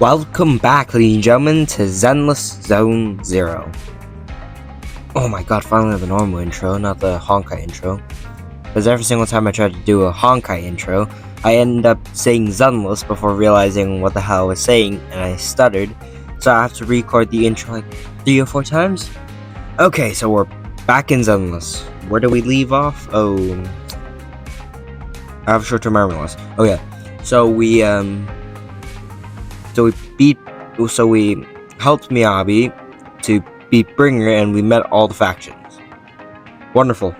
Welcome back, ladies and gentlemen, to Zenless Zone Zero. Oh my god, finally the normal intro, not the Honkai intro. Because every single time I try to do a Honkai intro, I end up saying Zenless before realizing what the hell I was saying, and I stuttered. So I have to record the intro like 3 or 4 times. Okay, so we're back in Zenless. Where do we leave off? Oh, I have short-term memory loss. Oh yeah, so we helped Miyabi to beat Bringer, and we met all the factions. Wonderful.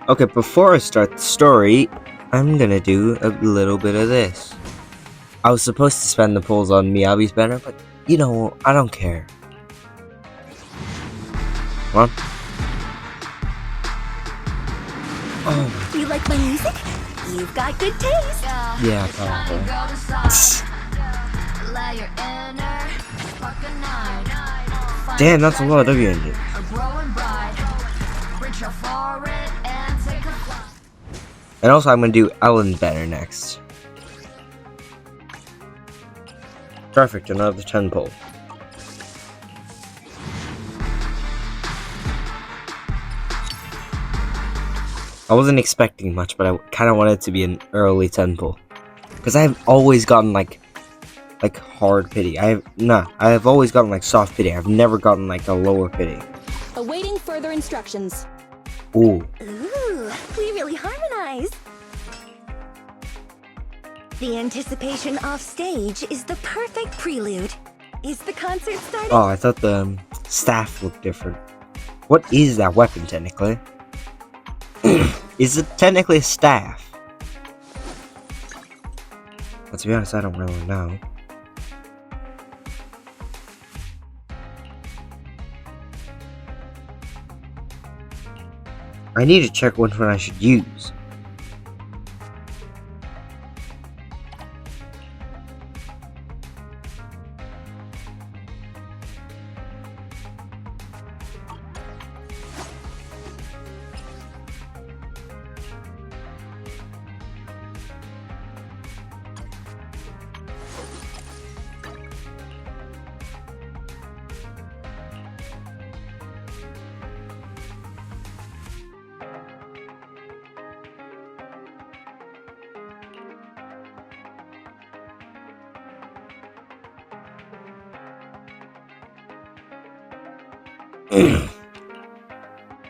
Okay, before I start the story, I'm gonna do a little bit of this. I was supposed to spend the pulls on Miyabi's banner, but you know, I don't care. Come on. Oh. You like my music? You've got good taste. Yeah, probably. Damn, that's a lot of W engines. And also, I'm gonna do Ellen's banner next. Perfect, another 10 pull. I wasn't expecting much, but I kind of wanted it to be an early 10 pull. Because I've always gotten like hard pity. I have always gotten like soft pity. I've never gotten like a lower pity. Awaiting further instructions. Ooh. Ooh, we really harmonize. The anticipation off stage is the perfect prelude. Is the concert starting? Oh, I thought the staff looked different. What is that weapon technically? Is it technically a staff? But to be honest, I don't really know. I need to check which one I should use.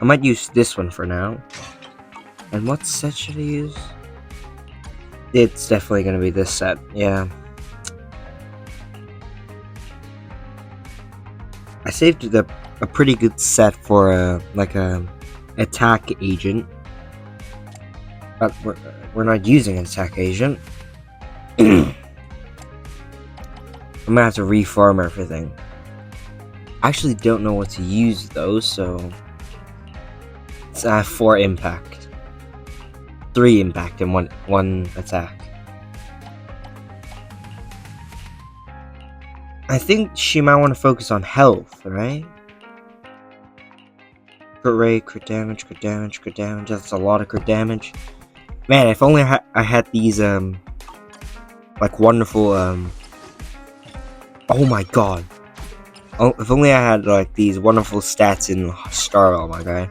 I might use this one for now. And what set should I use? It's definitely gonna be this set, yeah. I saved a pretty good set for a attack agent. But we're not using an attack agent. I'm gonna have to reform everything. I actually don't know what to use though, so it's 4 impact, 3 impact, and one attack. I think she might want to focus on health, right? Crit rate, crit damage, crit damage, crit damage. That's a lot of crit damage. Man, if only I had these like wonderful oh my god. Oh, if only I had like these wonderful stats in Star Realm, my guy.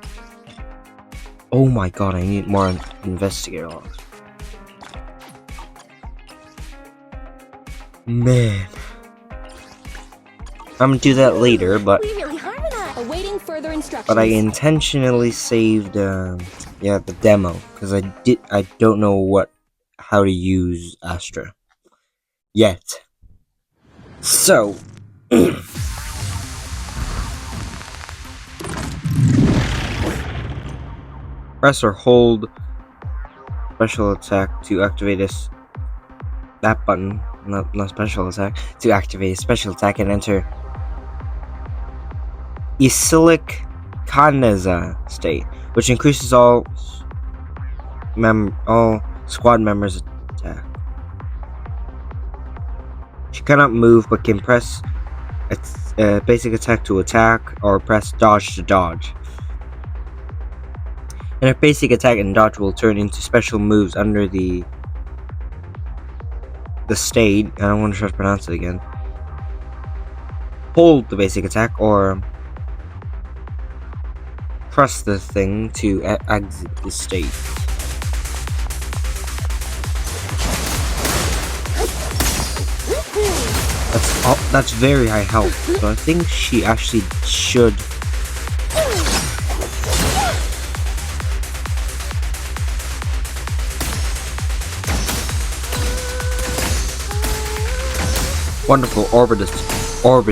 Oh my god, I need more investigator logs. Man. I'm gonna do that later, but We really harmonize. Awaiting further instructions. I intentionally saved yeah, the demo because I don't know how to use Astra yet. So press or hold special attack to activate that button, not special attack, to activate a special attack and enter Isilic Kanaza state, which increases all squad members' attack. She cannot move but can press a basic attack to attack or press dodge to dodge. And her basic attack and dodge will turn into special moves under the the state. I don't want to try to pronounce it again. Hold the basic attack or press the thing to exit the state. That's very high health, so I think she actually should. Wonderful orbit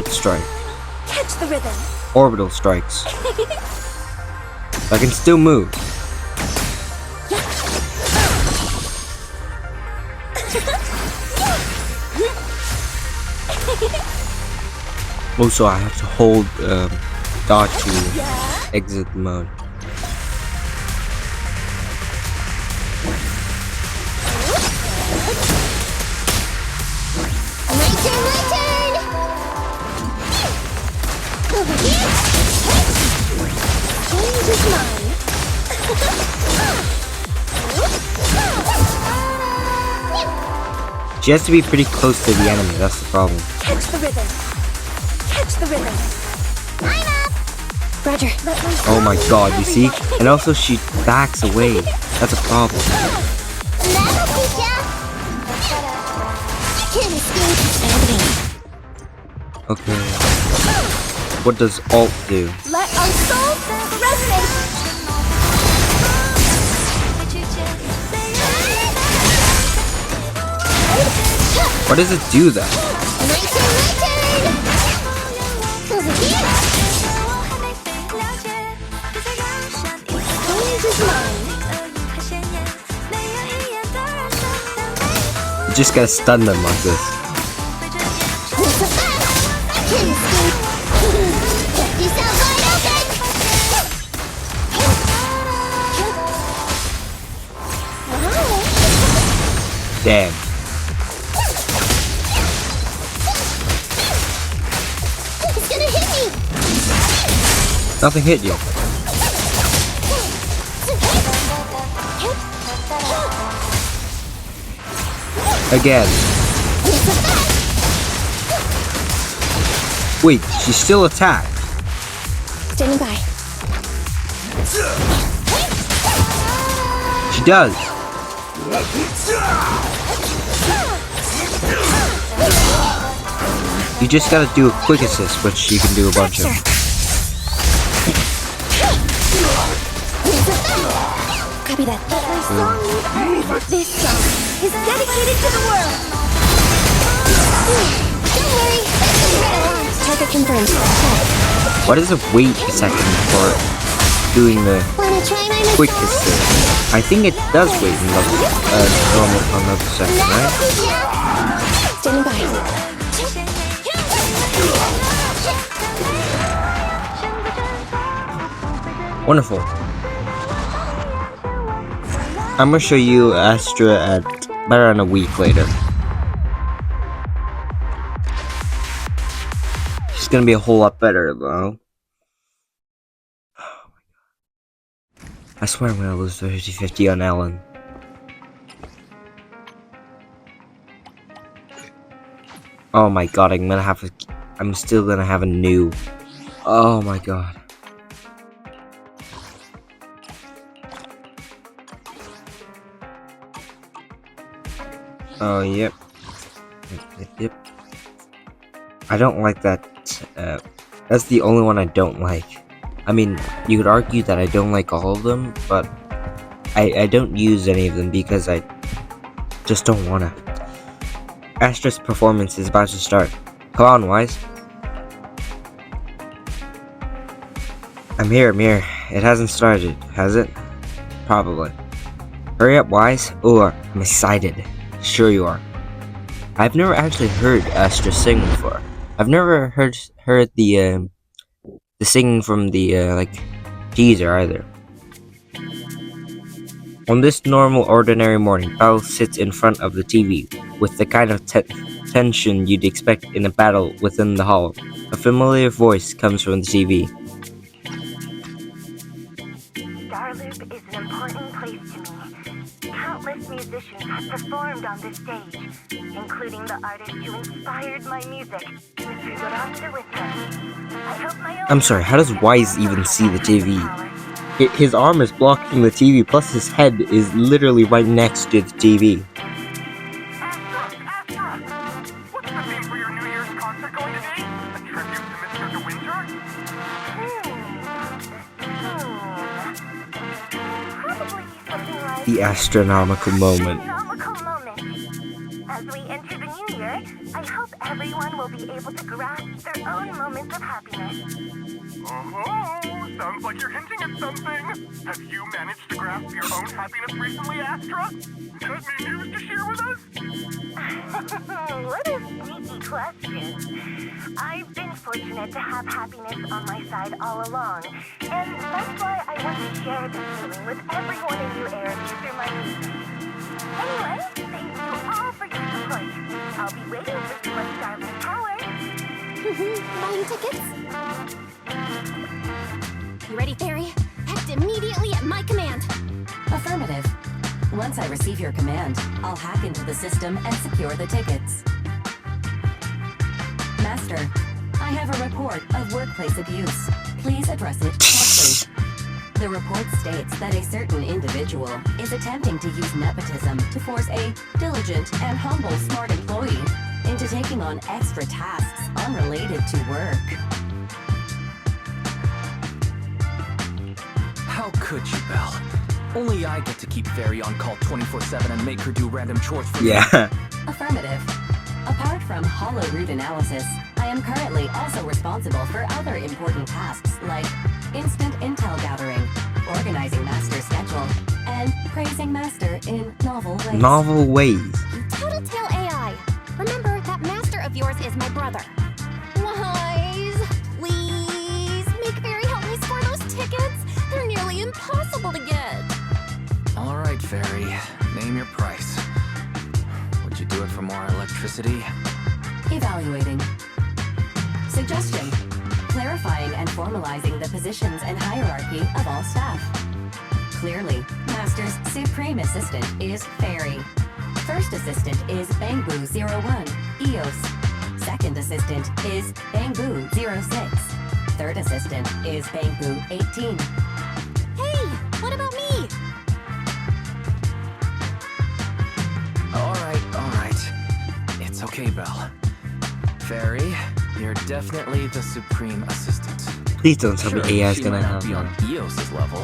strike. Catch the rhythm. Orbital strikes. I can still move. Also, I have to hold dodge to exit the mode. My turn! Over here! Change is mine! She has to be pretty close to the enemy, that's the problem. Catch the rhythm! Catch the rhythm! I'm up! Roger, let me Oh my god, you see? And also she backs away. That's a problem. That'll teach ya! You can't escape! Okay. What does alt do? Let our souls resonate! Why does it do that? My turn! Over here! Change is mine! You just gotta stun them like this. It's a fact! I can't escape! Get yourself wide open! Damn. It's gonna hit me! Nothing hit you. Again. Wait, she still attacked. Standing by. She does. You just gotta do a quick assist, which you can do a bunch of. Copy that. This song is dedicated to the world. Don't worry, target confirmed. Why does it wait a second for doing the Wanna try my quick assist? I think it does wait another second, right? Standing by. Wonderful. I'm gonna show you Astra at better than a week later. She's gonna be a whole lot better though. I swear I'm gonna lose 50-50 on Ellen. Oh my god, I'm still gonna have a new. Oh my god. Oh, yep. Yep. I don't like that. That's the only one I don't like. I mean, you could argue that I don't like all of them, but I don't use any of them because I just don't wanna. Astra's performance is about to start. Come on, Wise. I'm here. It hasn't started, has it? Probably. Hurry up, Wise. Oh, I'm excited. Sure you are. I've never actually heard Astra sing before. I've never heard the singing from the teaser either. On this normal, ordinary morning, Belle sits in front of the TV with the kind of tension you'd expect in a battle within the hall. A familiar voice comes from the TV. Starloop is an important place to me. Countless musicians have performed on this stage, including the artist who inspired my music, Mr. Durante with him. I hope my own I'm sorry, how does Wise even see the TV? His arm is blocking the TV, plus his head is literally right next to the TV. Astra! What's the theme for your New Year's concert going to be? A tribute to Mr. De Winter? Probably something like The Astra-Nomical Moment. Astra-Nomical Moment. As we enter the new year, I hope everyone will be able to grasp their own moments of happiness. Oh, sounds like you're hinting at something. Have you managed to grasp your own happiness recently, Astra? Got any news to share with us? What a sneaky question. I've been fortunate to have happiness on my side all along, and that's why I want to share this feeling with everyone in New Era through my music. Anyway, thank you all for your support. I'll be waiting for you at Starling Tower. Buying tickets? You ready, Fairy? Act immediately at my command. Affirmative. Once I receive your command, I'll hack into the system and secure the tickets. Master, I have a report of workplace abuse. Please address it promptly. The report states that a certain individual is attempting to use nepotism to force a diligent and humble smart employee into taking on extra tasks unrelated to work. How could you, Belle? Only I get to keep Fairy on call 24/7 and make her do random chores for me. Yeah. Affirmative. Apart from hollow root analysis, I am currently also responsible for other important tasks like instant intel gathering, organizing Master's schedule, and praising Master in novel ways. Novel ways. You tattletale AI. Remember, that master of yours is my brother. Wise, please, make Fairy help me score those tickets. They're nearly impossible to get. All right, Fairy. Name your price. Would you do it for more electricity? Evaluating. Suggestion. Clarifying and formalizing the positions and hierarchy of all staff. Clearly, Master's supreme assistant is Fairy. First assistant is Bangbu01, EOS. Second assistant is Bangbu06. Third assistant is Bangbu18. Hey, what about me? All right. It's okay, Belle. Fairy, you're definitely the supreme assistant. Please don't tell Sure, me AI is she gonna might have not be on that. EOS's level,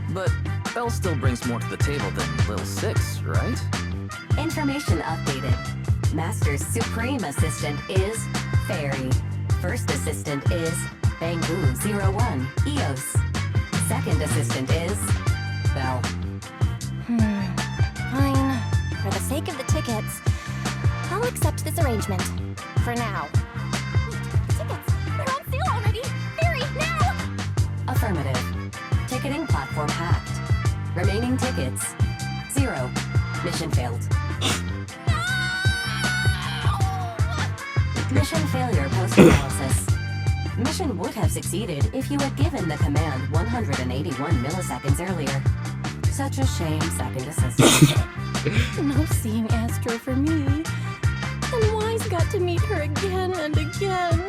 but Belle still brings more to the table than Lil 6, right? Information updated. Master's supreme assistant is Fairy. First assistant is Bangbu01, EOS. Second assistant is Belle. Fine. For the sake of the tickets, I'll accept this arrangement. For now. Wait, tickets! They're on sale already! Fairy, now! Affirmative. Ticketing platform hacked. Remaining tickets 0. Mission failed. Mission failure post-analysis. Mission would have succeeded if you had given the command 181 milliseconds earlier. Such a shame, second assistant. No seeing Astra for me. And Wise got to meet her again and again.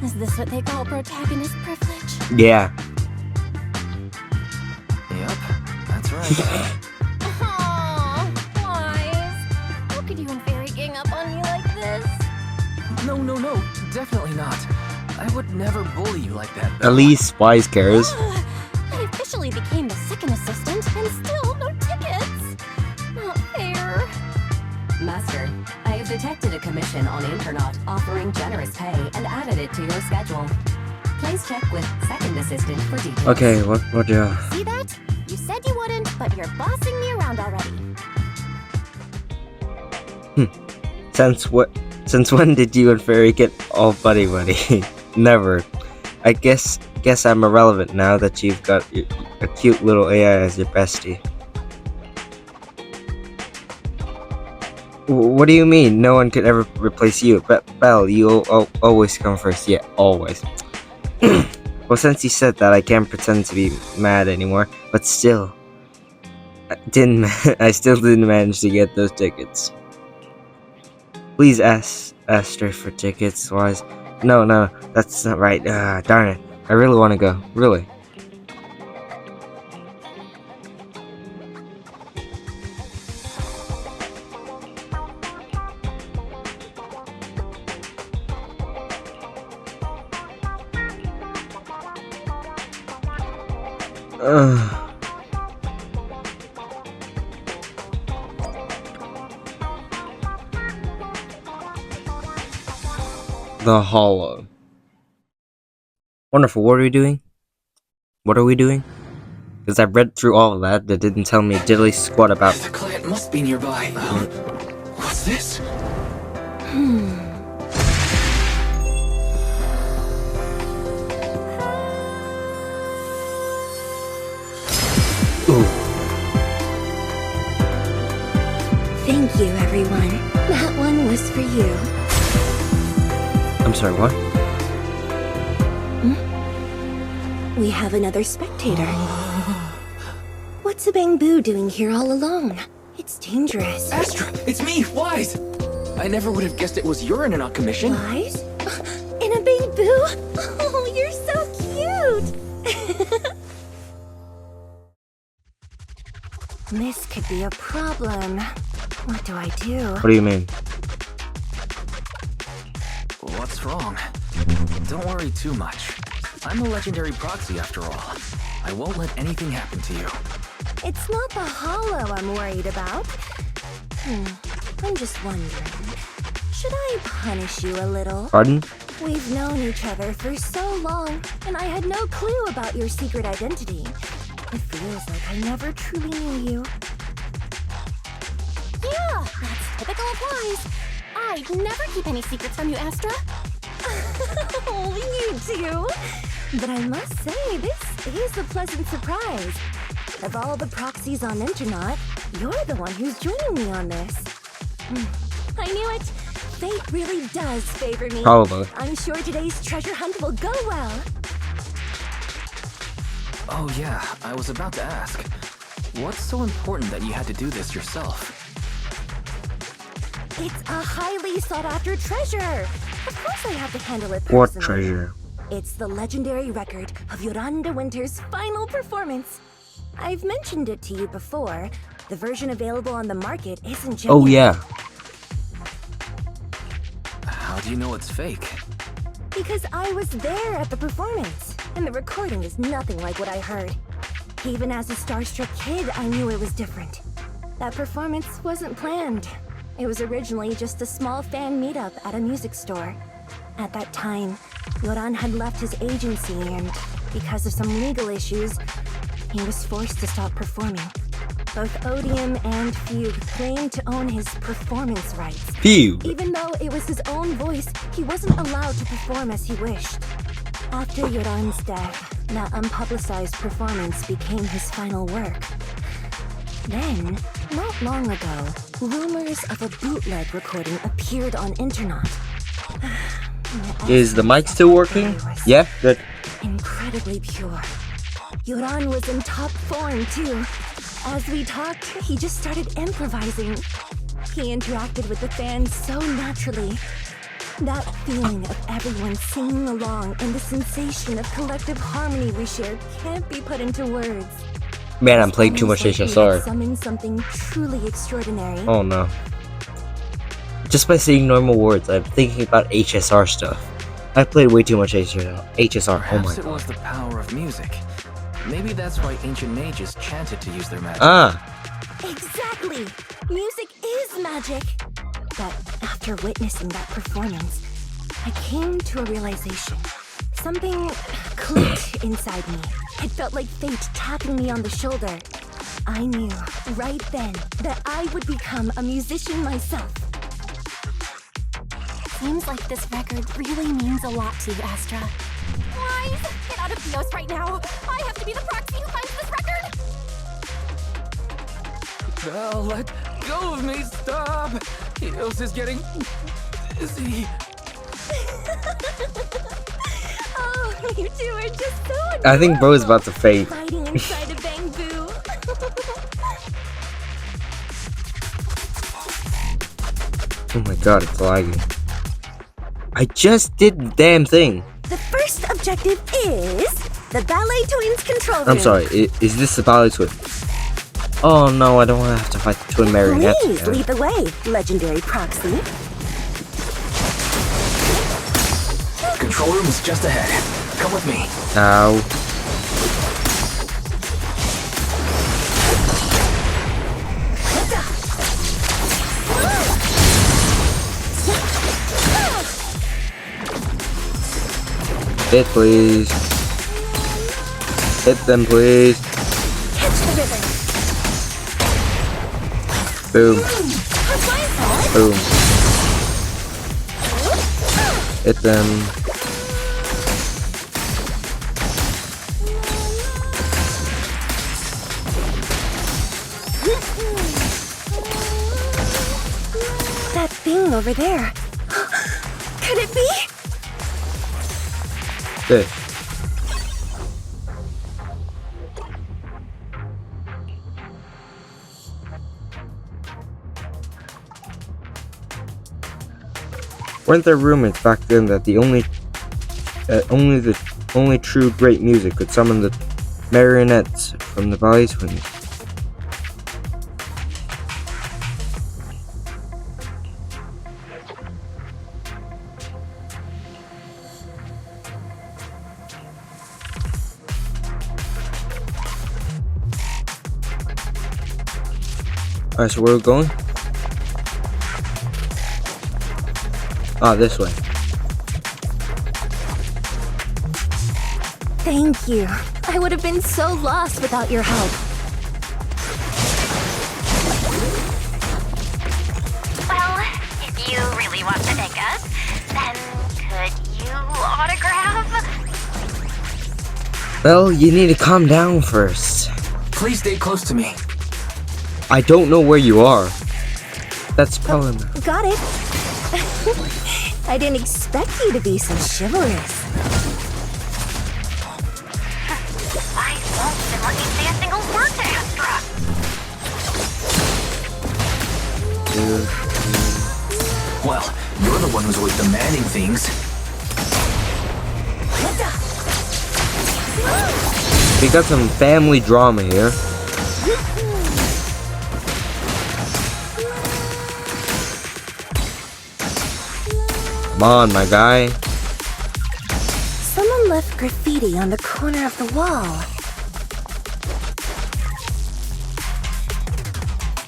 Is this what they call protagonist privilege? Yeah. Yep, that's right. Aww, Wise. How could you and Fairy gang up on me like this? No, definitely not. I would never bully you like that, At Belle. least Wise cares. I officially became the second assistant and still no tickets. Not fair. Master, I have detected a commission on Internet offering generous pay and added it to your schedule. Please check with second assistant for details. Okay, what See that? You said you wouldn't, but you're bossing me around already. Since when did you and Fairy get all buddy-buddy? Never. I guess I'm irrelevant now that you've got a cute little AI as your bestie. What do you mean? No one could ever replace you. Belle, you always come first. Yeah, always. Well, since you said that, I can't pretend to be mad anymore. But still, I still didn't manage to get those tickets. Please ask Astra for tickets, Wise. No, that's not right. Darn it. I really want to go. Really. The Hollow. Wonderful. What are we doing? What are we doing? Because I read through all of that didn't tell me diddly squat about. The client must be nearby. What's this? Ooh. Thank you, everyone. That one was for you. I'm sorry, what? We have another spectator. What's a Bang-Boo doing here all alone? It's dangerous. Astra, it's me, Wise. I never would have guessed it was your internet commission. Wise? In a Bang-Boo? Oh, you're so cute! This could be a problem. What do I do? What do you mean? What's wrong? Don't worry too much. I'm a legendary proxy after all. I won't let anything happen to you. It's not the Hollow I'm worried about. I'm just wondering, should I punish you a little? Pardon? We've known each other for so long, and I had no clue about your secret identity. It feels like I never truly knew you. Yeah, that's typical of Wise. I'd never keep any secrets from you, Astra. Oh, you do? But I must say, this is a pleasant surprise. Of all the proxies on Internet, you're the one who's joining me on this. I knew it. Fate really does favor me. Probably. I'm sure today's treasure hunt will go well. Oh yeah, I was about to ask. What's so important that you had to do this yourself? It's a highly sought-after treasure. Of course I have to handle it personally. What treasure? It's the legendary record of Yolanda Winter's final performance. I've mentioned it to you before. The version available on the market isn't genuine. Oh yeah. How do you know it's fake? Because I was there at the performance, and the recording is nothing like what I heard. Even as a starstruck kid, I knew it was different. That performance wasn't planned. It was originally just a small fan meetup at a music store. At that time, Yoran had left his agency and, because of some legal issues, he was forced to stop performing. Both Odium and Fugue claimed to own his performance rights. Fugue. Even though it was his own voice, he wasn't allowed to perform as he wished. After Yoran's death, that unpublicized performance became his final work. Then, not long ago, rumors of a bootleg recording appeared on internet. Is the mic still working? Yeah, good. Incredibly pure. Yoran was in top form too. As we talked, he just started improvising. He interacted with the fans so naturally. That feeling of everyone singing along and the sensation of collective harmony we shared can't be put into words. Man, I'm playing too much HSR. Summoned something truly extraordinary. Oh no. Just by saying normal words, I'm thinking about HSR stuff. I played way too much HSR. Oh my Perhaps it was god. the power of music. Maybe that's why ancient mages chanted to use their magic. Ah, Exactly! Music is magic! But after witnessing that performance, I came to a realization. Something clicked inside me. It felt like fate tapping me on the shoulder. I knew, right then, that I would become a musician myself. Seems like this record really means a lot to you, Astra. Wise, get out of Theos right now. I have to be the proxy who finds this record. Belle, let go of me, stop! Theos is getting dizzy. Oh, you two are just so I think Bro's about to fade. fighting inside a Bang-Boo. Oh my god, it's lagging. I just did the damn thing. The first objective is the Ballet Twins control room. I'm sorry, is this the Ballet Twin? Oh no, I don't want to have to fight the twin marionettes. Please lead the way, legendary proxy. Control room is just ahead. Come with me. Ow. Hit, please. Hit them, please. Catch the rhythm. Boom. Boom. Hit them. That thing over there. Could it be? Fish. Weren't there rumors back then that the only true great music could summon the marionettes from the Ballet Twins? Alright, so where are we going? Ah, this way. Thank you. I would have been so lost without your help. Well, if you really want to thank us, then could you autograph? Well, you need to calm down first. Please stay close to me. I don't know where you are. That's probably... Got it. I didn't expect you to be so chivalrous. I won't even let you say a single word to Astra. Well, you're the one who's always demanding things. We got some family drama here. Come on, my guy. Someone left graffiti on the corner of the wall.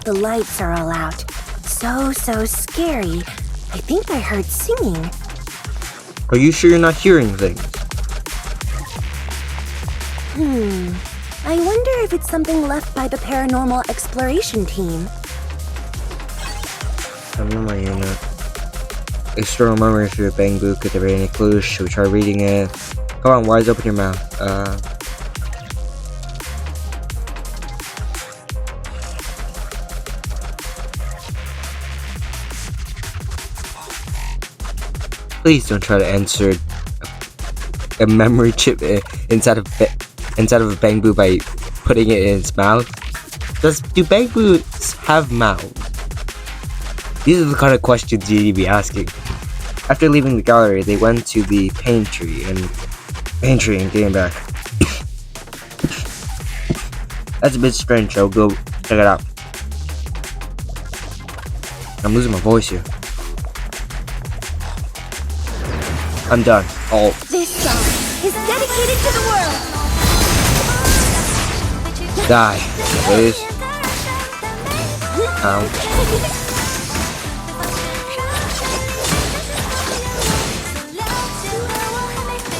The lights are all out. So scary. I think I heard singing. Are you sure you're not hearing things? I wonder if it's something left by the paranormal exploration team. I'm in my unit. External memory for your bang book. Could there be any clues? Should we try reading it? Come on, wise open your mouth. Please don't try to answer a memory chip inside of a bamboo by putting it in its mouth. Do bamboos have mouths? These are the kind of questions you need to be asking. After leaving the gallery, they went to the pantry and came back. That's a bit strange. I'll go check it out. I'm losing my voice here. I'm done. This song is dedicated to the world. Die, please. Ow.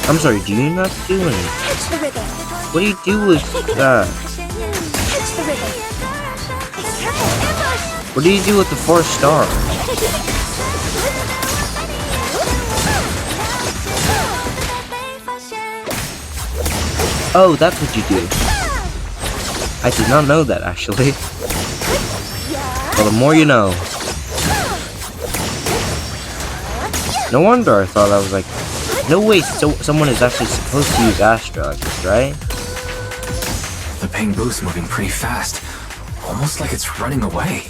I'm sorry, do you not do anything? Catch the rhythm. What do you do with that? Catch the rhythm. What do you do with the 4 star? Oh, that's what you do. I did not know that, actually. Well, the more you know. No wonder I thought I was like, no way, so someone is actually supposed to use Astra like this, right? The bamboo's moving pretty fast. Almost like it's running away.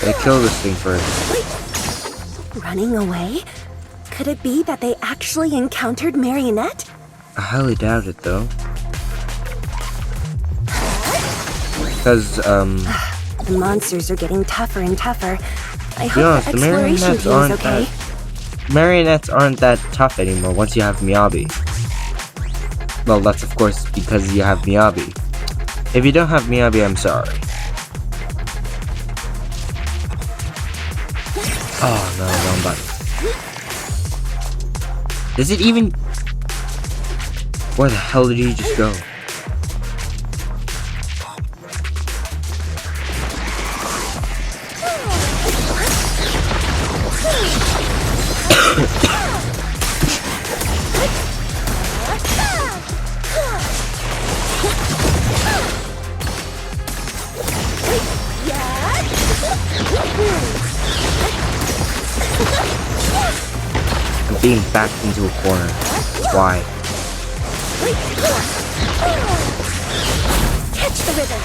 Let's kill this thing first. Running away? Could it be that they actually encountered Marionette? I highly doubt it, though. Because, The monsters are getting tougher and tougher. I be hope honest, the the exploration marionettes team is aren't okay. marionettes aren't that tough anymore once you have Miyabi. Well, that's of course because you have Miyabi. If you don't have Miyabi, I'm sorry. Oh no, wrong button. Does it even... Where the hell did you just go? I'm being backed into a corner. Why? Catch the rhythm.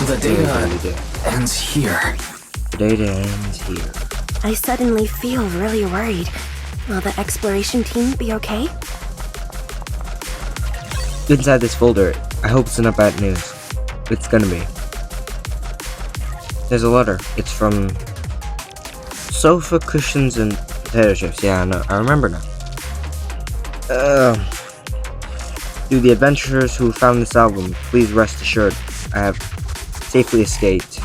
The data ends here. The data ends here. I suddenly feel really worried. Will the exploration team be okay? Inside this folder, I hope it's not bad news. It's gonna be. There's a letter. It's from sofa cushions and potato chips. Yeah, I know. I remember now. To the adventurers who found this album, please rest assured I have safely escaped.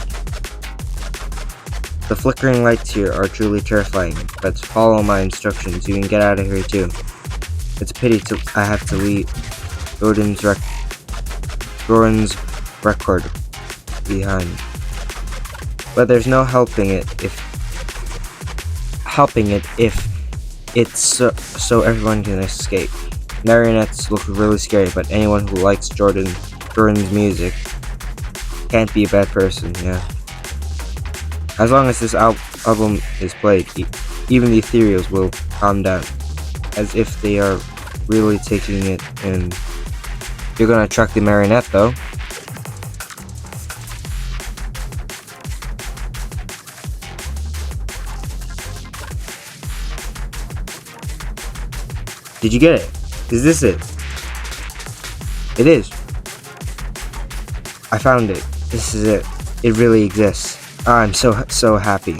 The flickering lights here are truly terrifying, but follow my instructions. You can get out of here too. It's a pity I have to leave Jordan's record behind. But there's no helping it if it's so everyone can escape. Marionettes look really scary, but anyone who likes Jordan's music can't be a bad person, yeah. As long as this album is played, even the ethereals will calm down, as if they are really taking it in. You're gonna track the marionette, though. Did you get it? Is this it? It is. I found it. This is it. It really exists. I'm so happy.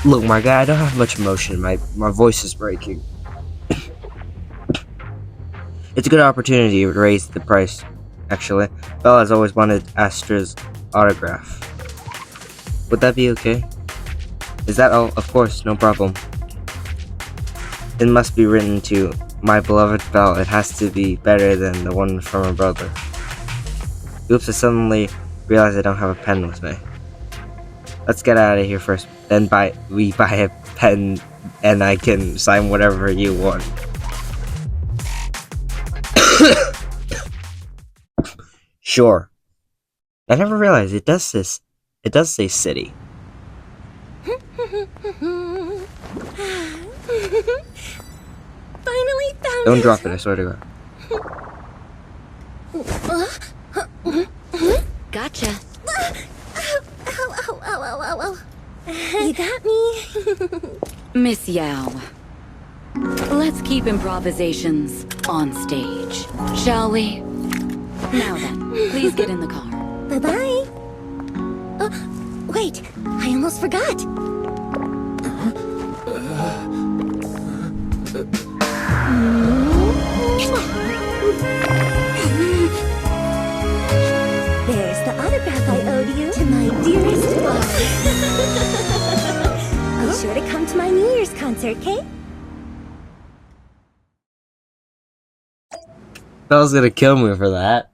Look, my guy, I don't have much emotion. My voice is breaking. It's a good opportunity to raise the price, actually. Bella's always wanted Astra's autograph. Would that be okay? Is that all? Of course, no problem. It must be written to my beloved Belle. It has to be better than the one from her brother. Oops, I suddenly realized I don't have a pen with me. Let's get out of here first. Then we buy a pen and I can sign whatever you want. Sure. I never realized it does this. It does say city. Finally found Don't it. drop it, I swear to God. Gotcha. Ow. You got me. Miss Yao. Let's keep improvisations on stage, shall we? Now then, please get in the car. Bye-bye. Wait, I almost forgot. There's the autograph I owed you to my dearest boss. Be sure to come to my New Year's concert, okay? Bella's gonna kill me for that.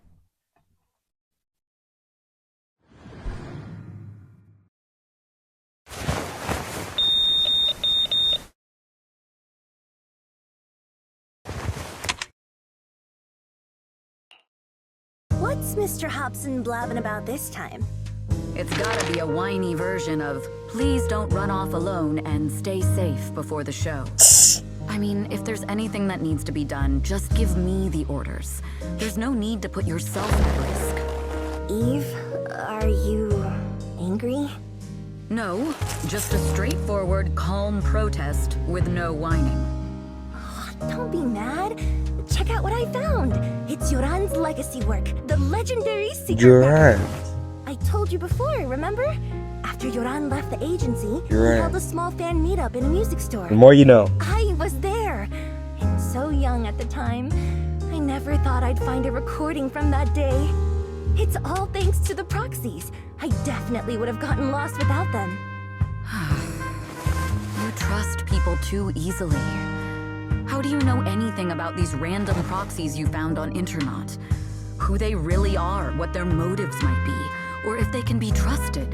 What's Mr. Hobson blabbing about this time? It's gotta be a whiny version of, please don't run off alone and stay safe before the show. I mean, if there's anything that needs to be done, just give me the orders. There's no need to put yourself at risk. Eve, are you angry? No, just a straightforward, calm protest with no whining. Don't be mad. Check out what I found. It's Yoran's legacy work, the legendary secret. Yoran. I told you before, remember? After Yoran left the agency, he Yoran. held a small fan meetup in a music store. The more you know. I was there, and so young at the time. I never thought I'd find a recording from that day. It's all thanks to the proxies. I definitely would have gotten lost without them. You trust people too easily. How do you know anything about these random proxies you found on Internet? Who they really are, what their motives might be, or if they can be trusted?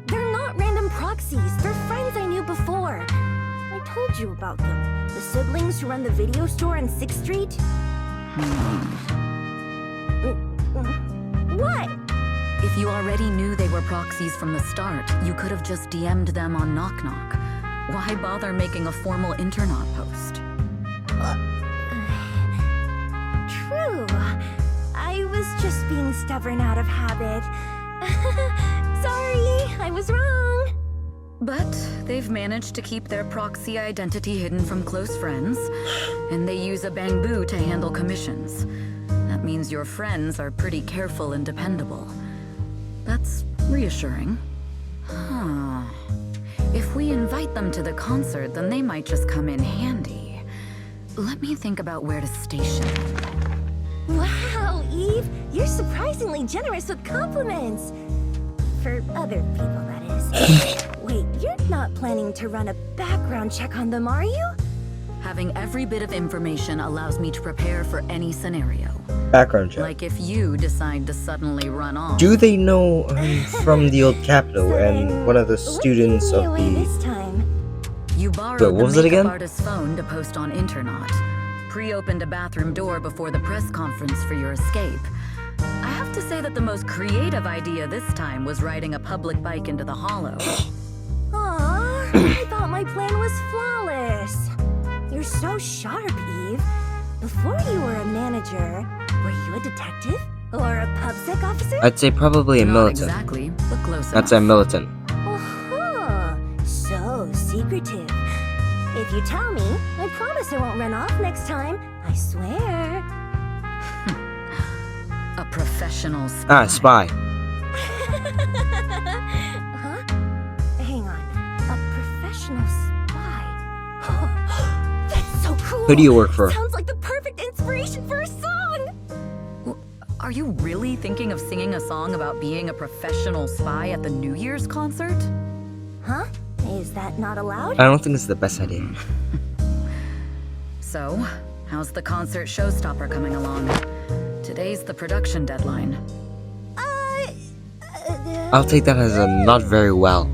They're not random proxies. They're friends I knew before. I told you about them. The siblings who run the video store on 6th Street. What? If you already knew they were proxies from the start, you could have just DM'd them on Knock Knock. Why bother making a formal Internet post? True. I was just being stubborn out of habit. Sorry, I was wrong. But they've managed to keep their proxy identity hidden from close friends, and they use a bamboo to handle commissions. That means your friends are pretty careful and dependable. That's reassuring. Huh. If we invite them to the concert, then they might just come in handy. Let me think about where to station them. Wow, Eve, you're surprisingly generous with compliments. For other people, that is. Wait, you're not planning to run a background check on them, are you? Having every bit of information allows me to prepare for any scenario. Background check. Like if you decide to suddenly run off. Do they know I'm from the old capital So and then, one of the what students gave me of away the... this time? You borrowed Wait, what the was it makeup again? artist's phone to post on Internet. Pre-opened a bathroom door before the press conference for your escape. I have to say that the most creative idea this time was riding a public bike into the hollow. Aw, I thought my plan was flawless. You're so sharp, Eve. Before you were a manager, were you a detective? Or a PubSec officer? I'd say probably a Not militant. exactly, but close That's a enough. militant. Uh-huh. So secretive. If you tell me, I promise I won't run off next time. I swear. A professional spy. Ah, spy. Huh? Hang on. A professional spy. That's so cool. Who do you work for? Sounds like the perfect inspiration for a song. Are you really thinking of singing a song about being a professional spy at the New Year's concert? Huh? Is that not allowed? I don't think it's the best idea. So, how's the concert showstopper coming along? Today's the production deadline. I'll take that as a not very well.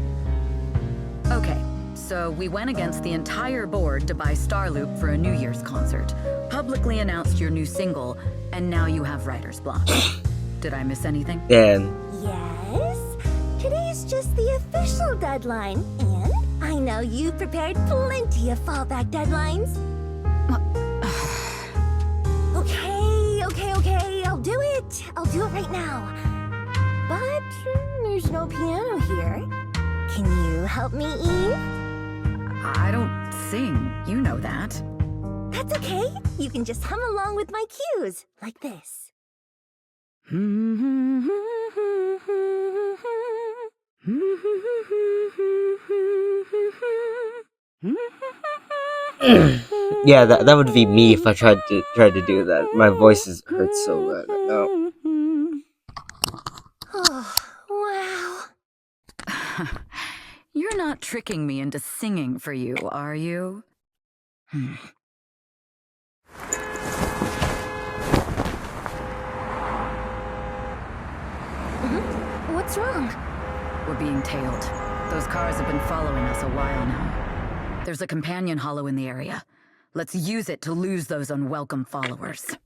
Okay, so we went against the entire board to buy Starloop for a New Year's concert, publicly announced your new single, and now you have writer's block. Did I miss anything? And Yes. Today's just the official deadline, and I know you've prepared plenty of fallback deadlines. Okay, I'll do it. I'll do it right now. But there's no piano here. Can you help me, Eve? I don't sing, you know that. That's okay. You can just hum along with my cues, like this. yeah, that would be me if I tried to do that. My voice hurts so bad right now. Oh, wow. You're not tricking me into singing for you, are you? What's wrong? We're being tailed. Those cars have been following us a while now. There's a companion hollow in the area. Let's use it to lose those unwelcome followers.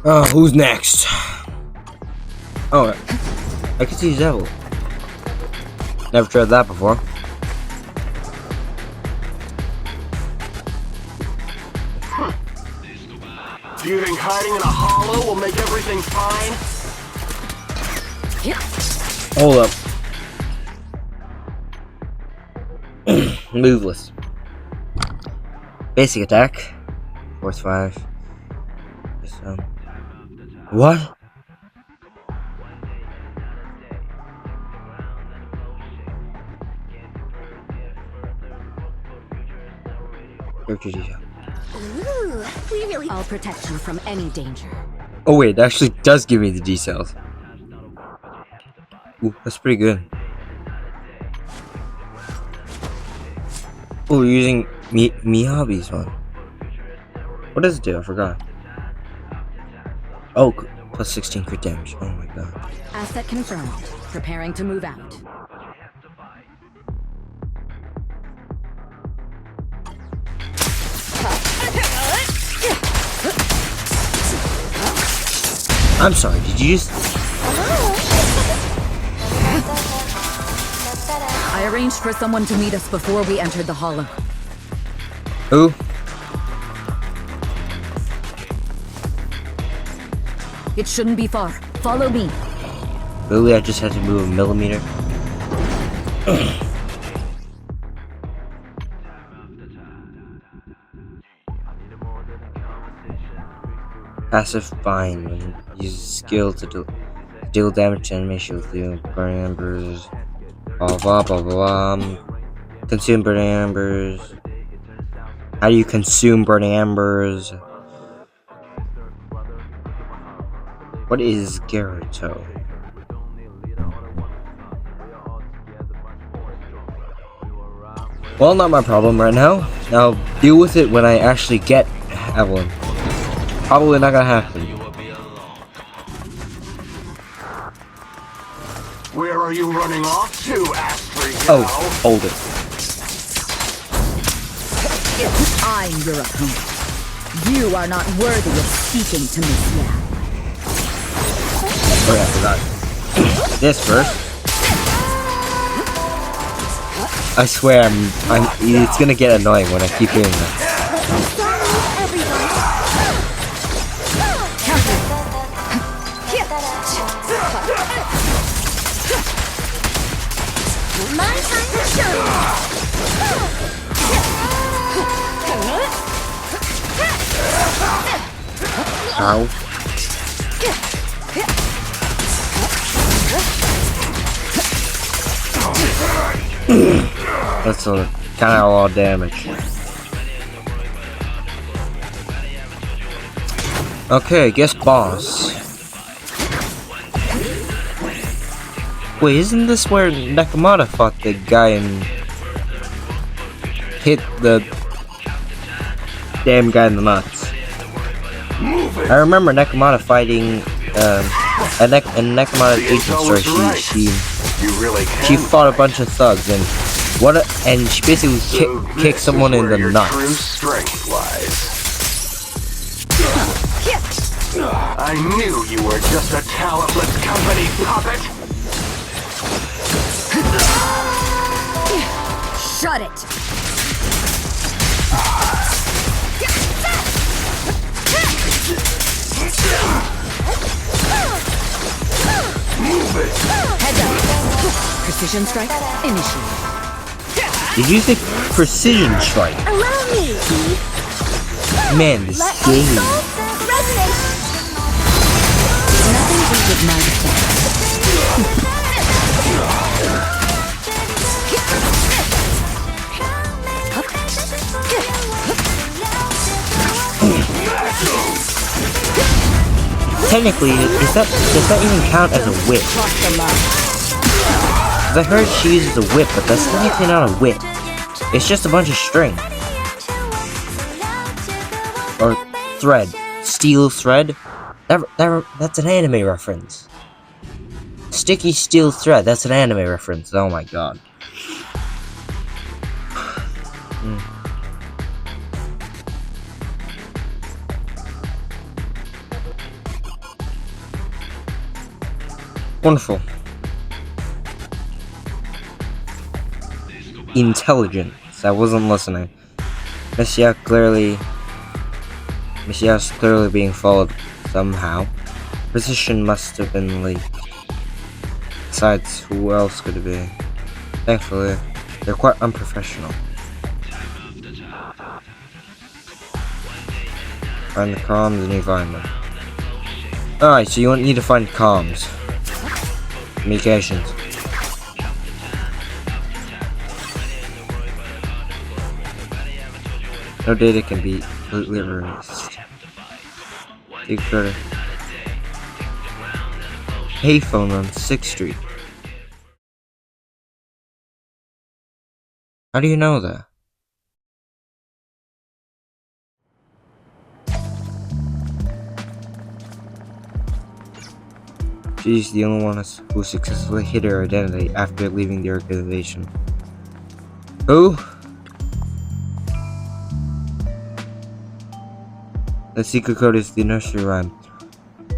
Oh, who's next? Oh, I can see Zevel. Never tried that before. Do you think hiding in a hollow will make everything fine? Hold up. Moveless. Basic attack. Force 5. What? Character detail. Ooh, we really. I'll protect you from any danger. Oh wait, it actually does give me the details. Ooh, that's pretty good. Oh, we're using Miyabi's one. What does it do? I forgot. Oh, plus 16 crit damage. Oh my god. Asset confirmed. Preparing to move out. I'm sorry, did you just... I arranged for someone to meet us before we entered the hollow. Who? It shouldn't be far. Follow me. Really, I just had to move a millimeter? Passive bind. When use skill to deal damage to enemy shield through burning embers. Blah blah blah blah. Consume burning embers. How do you consume burning embers? What is Gyarados? Well, not my problem right now. I'll deal with it when I actually get Evelyn. Probably not gonna happen. Where are you running off to, Astra? Oh, hold it. I'm your opponent. You are not worthy of speaking to me yet. Oh yeah, I forgot. This first. I swear, it's gonna get annoying when I keep doing that. My time to show. Ow. That's a kind of a lot of damage. Okay, guess boss. Wait, isn't this where Nakamata fought the guy and hit the damn guy in the nuts? I remember Nakamata fighting a Nakamata agent story. She fought a bunch of thugs and she basically kicked someone in the nuts. I knew you were just a talentless company puppet. Shut it! Move it! Heads up! Precision strike, initiate. Did you say precision strike? Allow me. Man, this game. Nothing with my defense. Technically, does that even count as a whip? Because I heard she uses a whip, but that's technically not a whip. It's just a bunch of string. Or thread. Steel thread? That's an anime reference. Sticky steel thread, that's an anime reference. Oh my god. Wonderful. Intelligence. I wasn't listening. Messiah's clearly being followed somehow. Position must have been leaked. Besides, who else could it be? Thankfully, they're quite unprofessional. Find the comms and you find them. Alright, so you need to find comms. Communications. No data can be completely erased. Take further. Payphone on 6th Street. How do you know that? She's the only one who successfully hid her identity after leaving the organization. Who? The secret code is the nursery rhyme.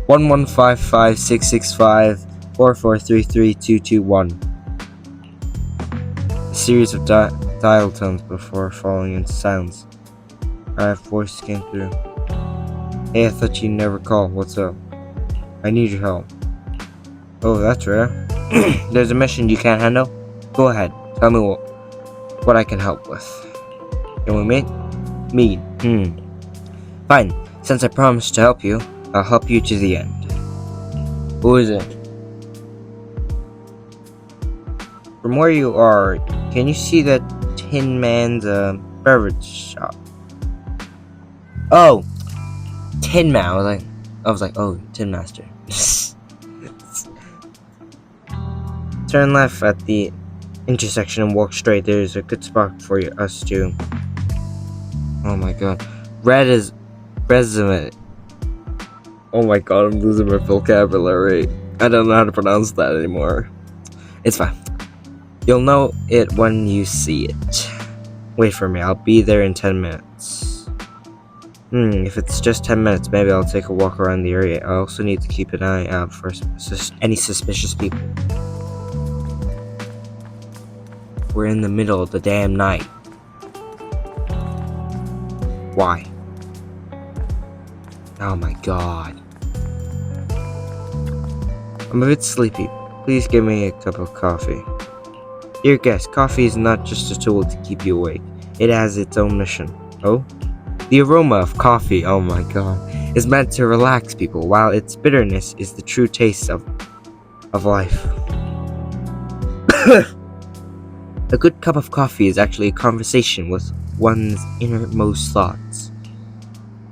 1155-665-4433221. A series of dial tones before falling into silence. Our voice came through. Hey, I thought you'd never call. What's up? I need your help. Oh, that's rare. There's a mission you can't handle? Go ahead. Tell me what I can help with. Can we meet? Meet. Fine. Since I promised to help you, I'll help you to the end. Who is it? From where you are, can you see that Tin Man's beverage shop? Oh! Tin Man. I was like, oh, Tin Master. Turn left at the intersection and walk straight. There's a good spot for us to. Oh my god. Red is resume. Oh my god, I'm losing my vocabulary. I don't know how to pronounce that anymore. It's fine. You'll know it when you see it. Wait for me, I'll be there in 10 minutes. If it's just 10 minutes, maybe I'll take a walk around the area. I also need to keep an eye out for any suspicious people. We're in the middle of the damn night. Why? Oh my god. I'm a bit sleepy. Please give me a cup of coffee. Dear guest, coffee is not just a tool to keep you awake. It has its own mission. Oh? The aroma of coffee, oh my god, is meant to relax people, while its bitterness is the true taste of life. A good cup of coffee is actually a conversation with one's innermost thoughts.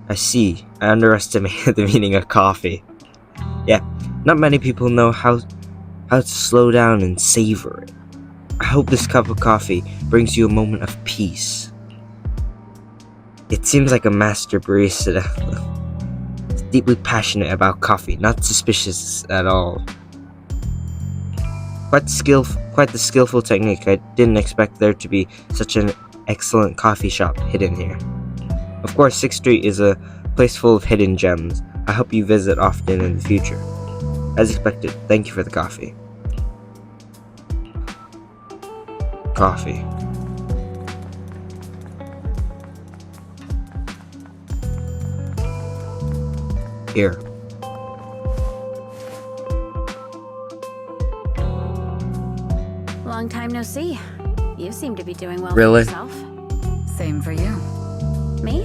I see. I underestimated the meaning of coffee. Yeah, not many people know how to slow down and savor it. I hope this cup of coffee brings you a moment of peace. It seems like a master barista is deeply passionate about coffee, not suspicious at all. Quite the skillful technique. I didn't expect there to be such an excellent coffee shop hidden here. Of course, 6th Street is a place full of hidden gems. I hope you visit often in the future. As expected, thank you for the coffee. Coffee. Here. Long time no see. You seem to be doing well Really? for yourself. Same for you. Me?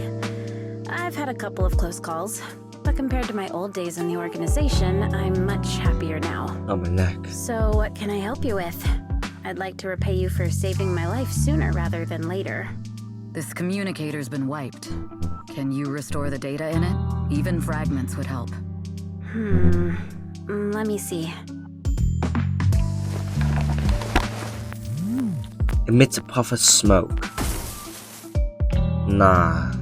I've had a couple of close calls, but compared to my old days in the organization, I'm much happier now. Oh, my neck. So what can I help you with? I'd like to repay you for saving my life sooner rather than later. This communicator's been wiped. Can you restore the data in it? Even fragments would help. Let me see. Emits a puff of smoke. Nah.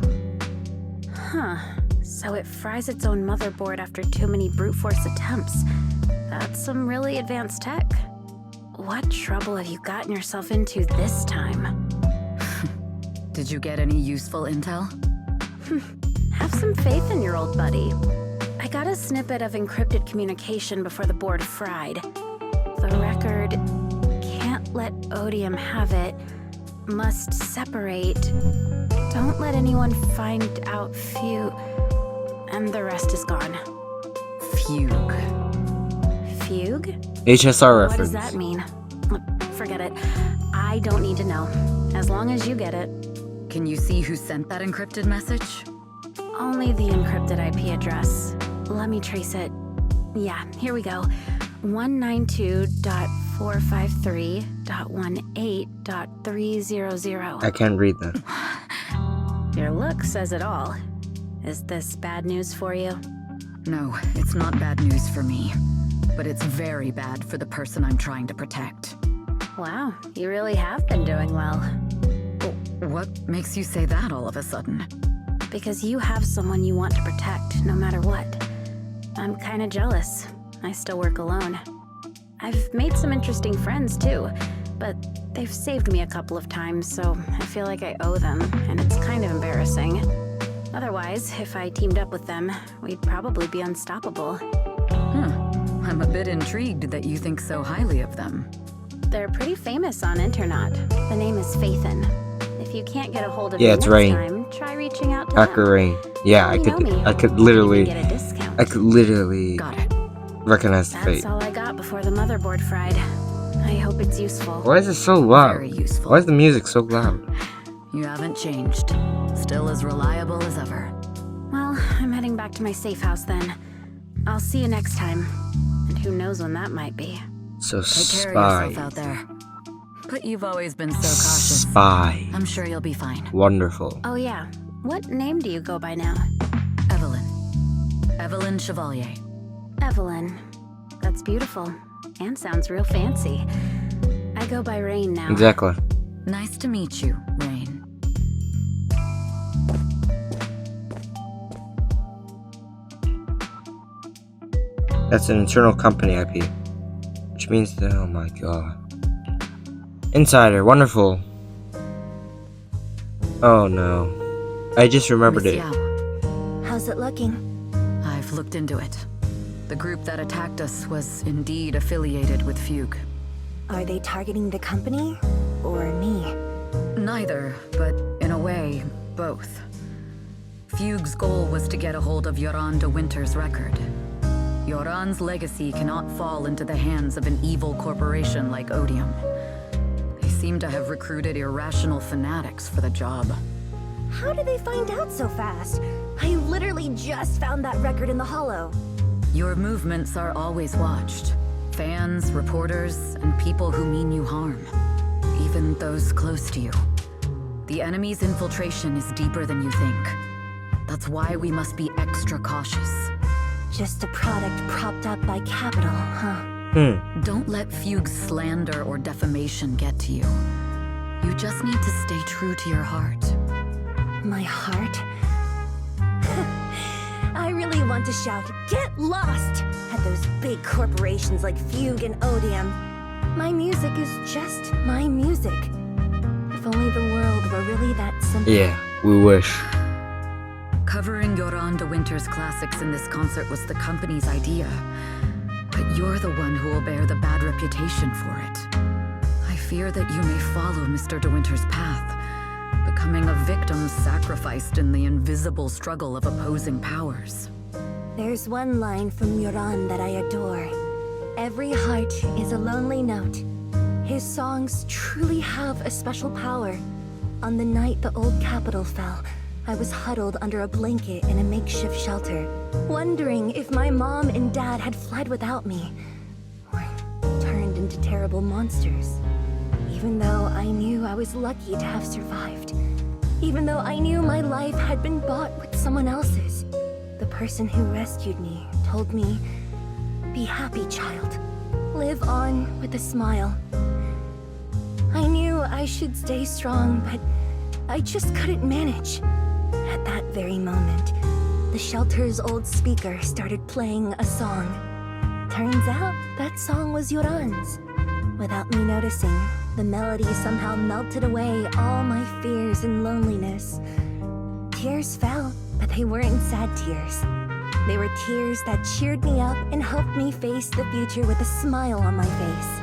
Huh. So it fries its own motherboard after too many brute force attempts. That's some really advanced tech. What trouble have you gotten yourself into this time? Did you get any useful intel? Have some faith in your old buddy. I got a snippet of encrypted communication before the board fried. The record can't let Odium have it. Must separate. Don't let anyone find out and the rest is gone. Fugue. Fugue? HSR What does reference. that mean? Forget it. I don't need to know. As long as you get it. Can you see who sent that encrypted message? Only the encrypted IP address. Let me trace it. Yeah, here we go. 192.453.18.300. I can't read that. Your look says it all. Is this bad news for you? No, it's not bad news for me. But it's very bad for the person I'm trying to protect. Wow, you really have been doing well. What makes you say that all of a sudden? Because you have someone you want to protect, no matter what. I'm kinda jealous. I still work alone. I've made some interesting friends too, but they've saved me a couple of times, so I feel like I owe them, and it's kind of embarrassing. Otherwise, if I teamed up with them, we'd probably be unstoppable. I'm a bit intrigued that you think so highly of them. They're pretty famous on internet. The name is Faithin. If you can't get a hold of Yeah, me it's next Rain. time, try reaching out to Hacker them. Rain. Yeah, I You know me. could You literally, get a discount. I could literally Got it. recognize the That's fate. all I got before the motherboard fried. I hope it's useful. Why is it so loud? Very useful. Why is the music so loud? You haven't changed. Still as reliable as ever. Well, I'm heading back to my safe house then. I'll see you next time. And who knows when that might be. So Take care of spy. yourself out there. But you've always been so cautious. Spy. I'm sure you'll be fine. Wonderful. Oh yeah, what name do you go by now? Evelyn. Evelyn Chevalier. Evelyn. That's beautiful. And sounds real fancy. I go by Rain now. Exactly. Nice to meet you, Rain. That's an internal company IP. Which means that, oh my god. Insider, wonderful. Oh no. I just remembered Miss it. Yao, How's it looking? I've looked into it. The group that attacked us was indeed affiliated with Fugue. Are they targeting the company or me? Neither, but in a way, both. Fugue's goal was to get a hold of Yoran de Winter's record. Yoran's legacy cannot fall into the hands of an evil corporation like Odium. They seem to have recruited irrational fanatics for the job. How did they find out so fast? I literally just found that record in the hollow. Your movements are always watched. Fans, reporters, and people who mean you harm. Even those close to you. The enemy's infiltration is deeper than you think. That's why we must be extra cautious. Just a product propped up by capital, huh? Don't let Fugue's slander or defamation get to you. You just need to stay true to your heart. My heart? I really want to shout, "Get lost!" at those big corporations like Fugue and Odium. My music is just my music. If only the world were really that simple. Yeah, we wish. Covering Yoran de Winter's classics in this concert was the company's idea. But you're the one who will bear the bad reputation for it. I fear that you may follow Mr. de Winter's path, becoming a victim sacrificed in the invisible struggle of opposing powers. There's one line from Yoran that I adore. Every heart is a lonely note. His songs truly have a special power. On the night the old capital fell, I was huddled under a blanket in a makeshift shelter, wondering if my mom and dad had fled without me, or turned into terrible monsters. Even though I knew I was lucky to have survived. Even though I knew my life had been bought with someone else's. The person who rescued me told me, "Be happy, child. Live on with a smile." I knew I should stay strong, but I just couldn't manage. At that very moment, the shelter's old speaker started playing a song. Turns out, that song was Yoran's. Without me noticing, the melody somehow melted away all my fears and loneliness. Tears fell, but they weren't sad tears. They were tears that cheered me up and helped me face the future with a smile on my face.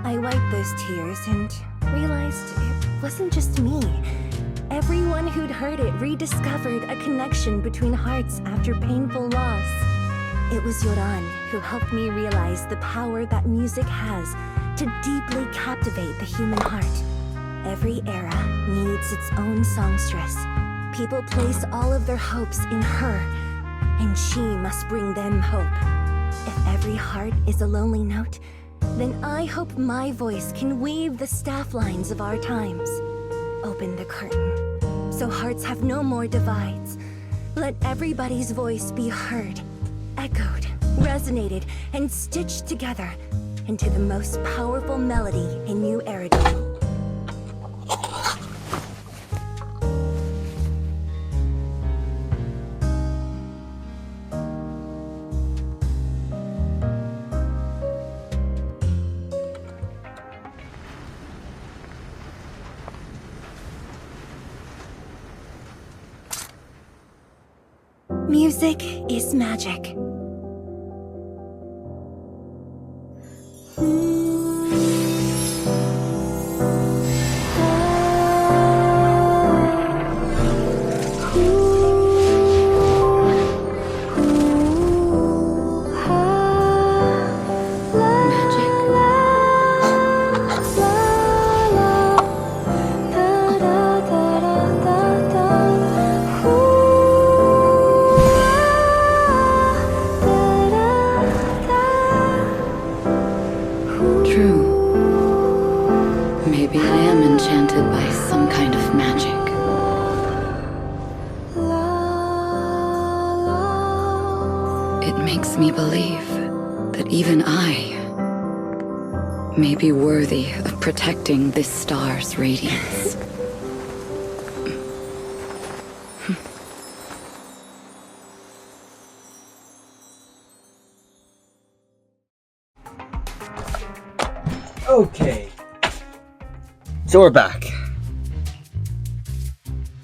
I wiped those tears and realized it wasn't just me. Everyone who'd heard it rediscovered a connection between hearts after painful loss. It was Yoran who helped me realize the power that music has to deeply captivate the human heart. Every era needs its own songstress. People place all of their hopes in her, and she must bring them hope. If every heart is a lonely note, then I hope my voice can weave the staff lines of our times. Open the curtain, so hearts have no more divides. Let everybody's voice be heard, echoed, resonated, and stitched together into the most powerful melody in New Eridu. Music is magic. Maybe I am enchanted by some kind of magic. It makes me believe that even I may be worthy of protecting this star's radiance. Okay. So we're back.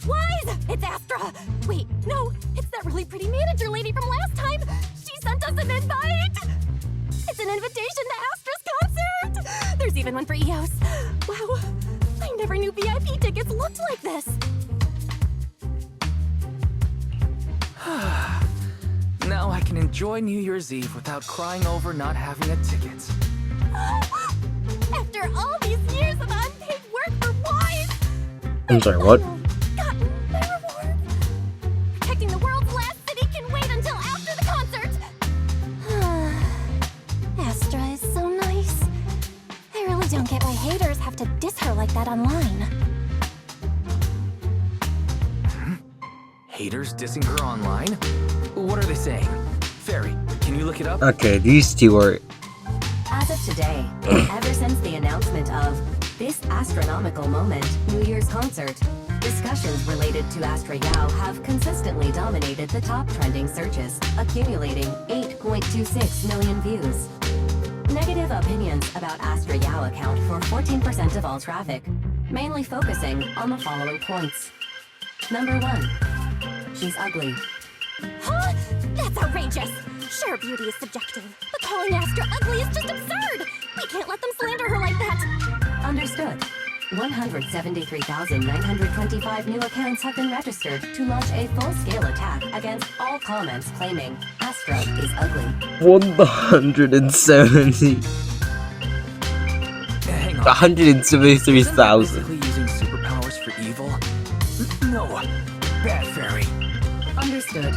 Wise! It's Astra! Wait, no, it's that really pretty manager lady from last time! She sent us an invite! It's an invitation to Astra's concert! There's even one for EOS. Wow, I never knew VIP tickets looked like this! Now I can enjoy New Year's Eve without crying over not having a ticket. After all these years of unpaid work for Wise! I'm sorry, what? Gotten my reward! Protecting the world's last city can wait until after the concert! Astra is so nice. I really don't get why haters have to diss her like that online. Haters dissing her online? What are they saying? Fairy, can you look it up? Okay, these two are... As of today, ever since the announcement of this Astra-Nomical Moment New Year's concert, discussions related to Astra Yao have consistently dominated the top trending searches, accumulating 8.26 million views. Negative opinions about Astra Yao account for 14% of all traffic, mainly focusing on the following points. Number 1. She's ugly. Huh? That's outrageous! Sure, beauty is subjective, but calling Astra ugly is just absurd! We can't let them slander her like that! Understood. 173,925 new accounts have been registered to launch a full-scale attack against all comments claiming Astra is ugly. 170. Hang on. 173,000. Basically using superpowers for evil? No. Bad Fairy. Understood.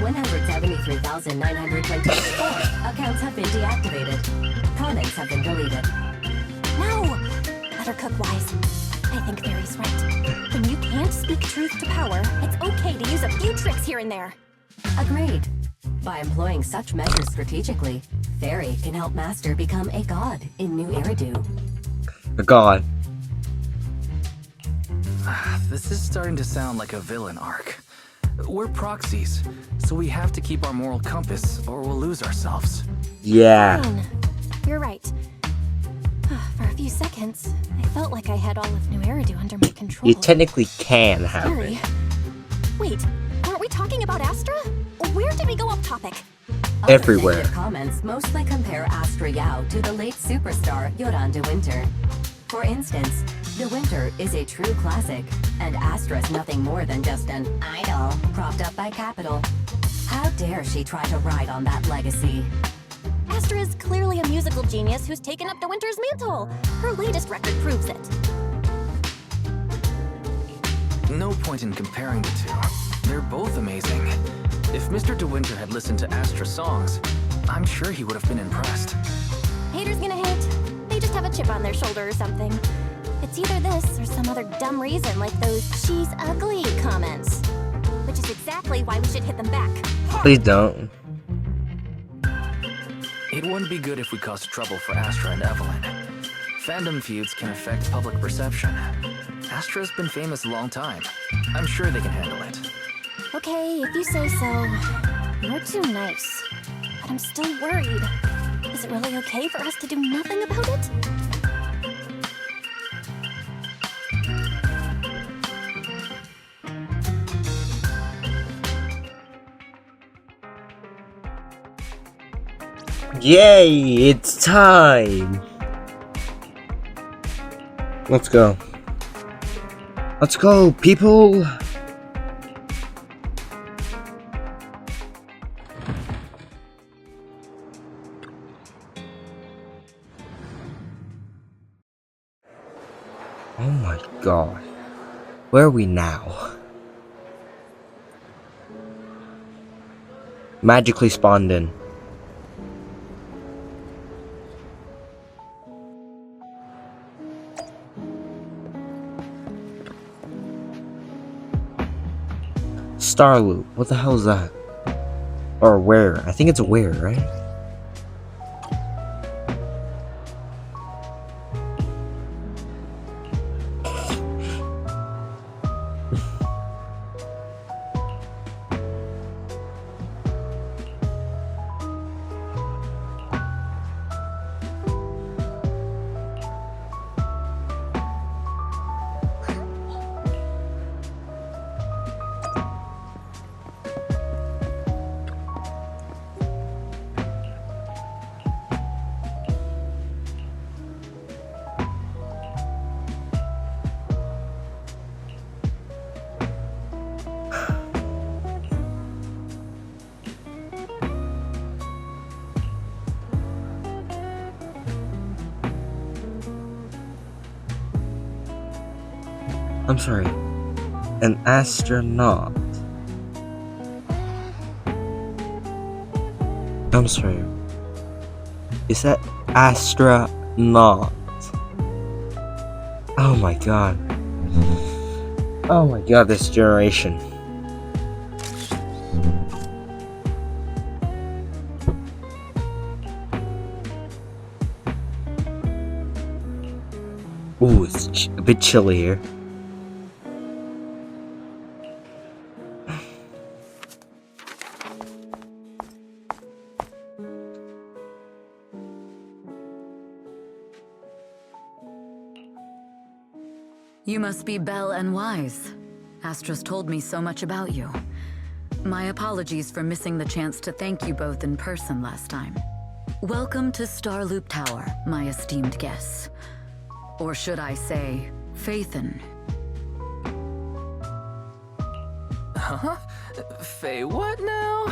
173,924 accounts have been deactivated. Comments have been deleted. No! Let her cook, Wise. I think Fairy's right. When you can't speak truth to power, it's okay to use a few tricks here and there. Agreed. By employing such measures strategically, Fairy can help Master become a god in New Eridu. A god. This is starting to sound like a villain arc. We're proxies, so we have to keep our moral compass or we'll lose ourselves. Yeah. Fine. You're right. For a few seconds, I felt like I had all of New Eridu under my control. You technically can have Fairy. it. Wait, weren't we talking about Astra? where did we go off topic? Other Everywhere. negative comments mostly compare Astra Yao to the late superstar Yoran De Winter. For instance, De Winter is a true classic, and Astra's nothing more than just an idol propped up by capital. How dare she try to ride on that legacy? Astra is clearly a musical genius who's taken up De Winter's mantle. Her latest record proves it. No point in comparing the two. They're both amazing. If Mr. De Winter had listened to Astra's songs, I'm sure he would have been impressed. Haters gonna hate. They just have a chip on their shoulder or something. It's either this or some other dumb reason like those "she's ugly" comments. Which is exactly why we should hit them back. Please don't. It wouldn't be good if we caused trouble for Astra and Evelyn. Fandom feuds can affect public perception. Astra's been famous a long time. I'm sure they can handle it. Okay, if you say so. You're too nice. But I'm still worried. Is it really okay for us to do nothing about it? Yay! It's time! Let's go. Let's go, people! Oh my god. Where are we now? Magically spawned in. Star Loop. What the hell is that? Or where? I think it's a where, right? I'm sorry. An astronaut. I'm sorry. Is that astronaut? Oh my god. Oh my god, this generation. Ooh, it's a bit chilly here. You must be Belle and Wise. Astra's told me so much about you. My apologies for missing the chance to thank you both in person last time. Welcome to Starloop Tower, my esteemed guests. Or should I say, Faithin. Huh? Faye, what now?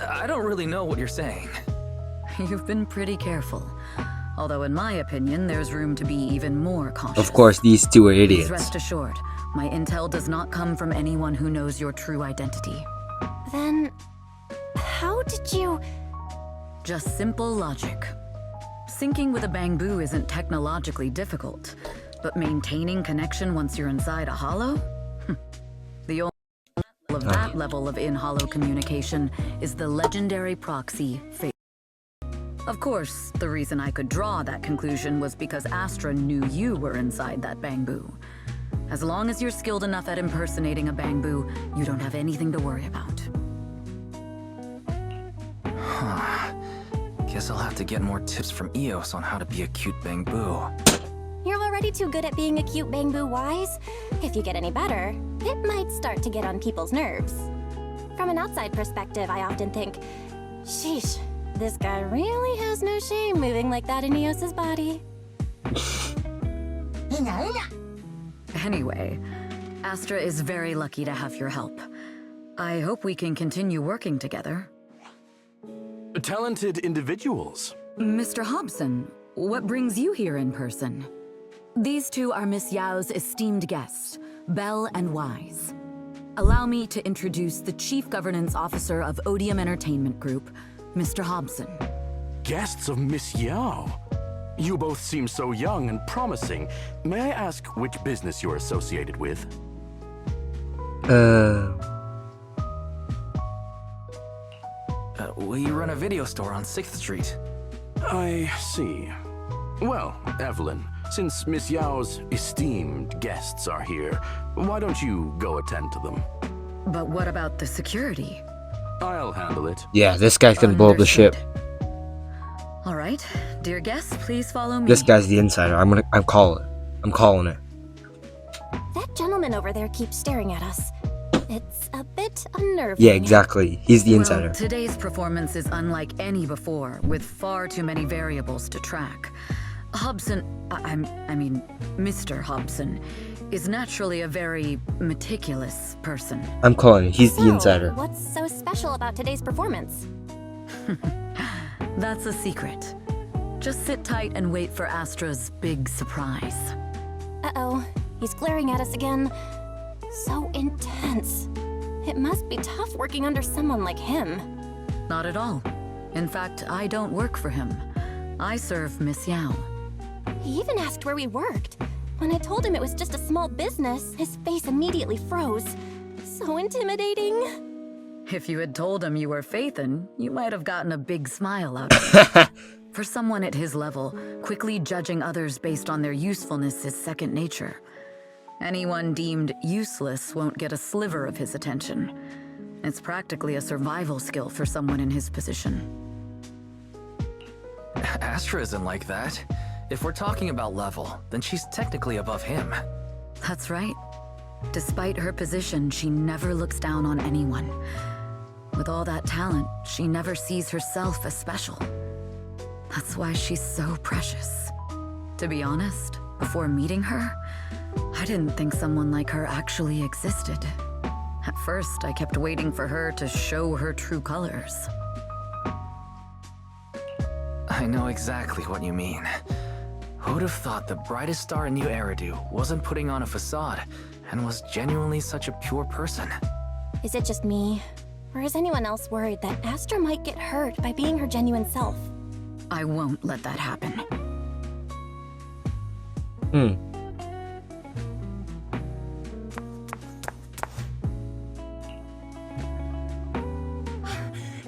I don't really know what you're saying. You've been pretty careful. Although in my opinion, there's room to be even more cautious. Of course, these two are Please idiots. rest assured, my intel does not come from anyone who knows your true identity. Then, how did you... Just simple logic. Syncing with a bamboo isn't technologically difficult, but maintaining connection once you're inside a hollow? The only of that level of in-hollow communication is the legendary proxy Faith. Of course, the reason I could draw that conclusion was because Astra knew you were inside that bamboo. As long as you're skilled enough at impersonating a bamboo, you don't have anything to worry about. Huh. Guess I'll have to get more tips from Eos on how to be a cute bamboo. You're already too good at being a cute bamboo, Wise. If you get any better, it might start to get on people's nerves. From an outside perspective, I often think, sheesh, this guy really has no shame moving like that in Eos's body. Anyway, Astra is very lucky to have your help. I hope we can continue working together. Talented individuals. Mr. Hobson, what brings you here in person? These two are Miss Yao's esteemed guests, Belle and Wise. Allow me to introduce the Chief Governance Officer of Odium Entertainment Group, Mr. Hobson. Guests of Miss Yao. You both seem so young and promising. May I ask which business you're associated with? We run a video store on 6th Street. I see. Well, Evelyn, since Miss Yao's esteemed guests are here, why don't you go attend to them? But what about the security? I'll handle it. Yeah, this guy's gonna blow up the ship. All right, dear guests, please follow me. This guy's the insider. I'm calling it. That gentleman over there keeps staring at us. It's a bit unnerving. Yeah, exactly. He's the insider. Well, today's performance is unlike any before, with far too many variables to track. Hobson, I mean, Mr. Hobson, is naturally a very meticulous person. I'm calling it. He's the insider. What's so special about today's performance? That's a secret. Just sit tight and wait for Astra's big surprise. Uh-oh, he's glaring at us again. So intense. It must be tough working under someone like him. Not at all. In fact, I don't work for him. I serve Miss Yao. He even asked where we worked. When I told him it was just a small business, his face immediately froze. So intimidating. If you had told him you were Phaethon, you might have gotten a big smile out of it. For someone at his level, quickly judging others based on their usefulness is second nature. Anyone deemed useless won't get a sliver of his attention. It's practically a survival skill for someone in his position. Astra isn't like that. If we're talking about level, then she's technically above him. That's right. Despite her position, she never looks down on anyone. With all that talent, she never sees herself as special. That's why she's so precious. To be honest, before meeting her, I didn't think someone like her actually existed. At first, I kept waiting for her to show her true colors. I know exactly what you mean. Who'd have thought the brightest star in New Eridu wasn't putting on a facade and was genuinely such a pure person? Is it just me? Or is anyone else worried that Astra might get hurt by being her genuine self? I won't let that happen.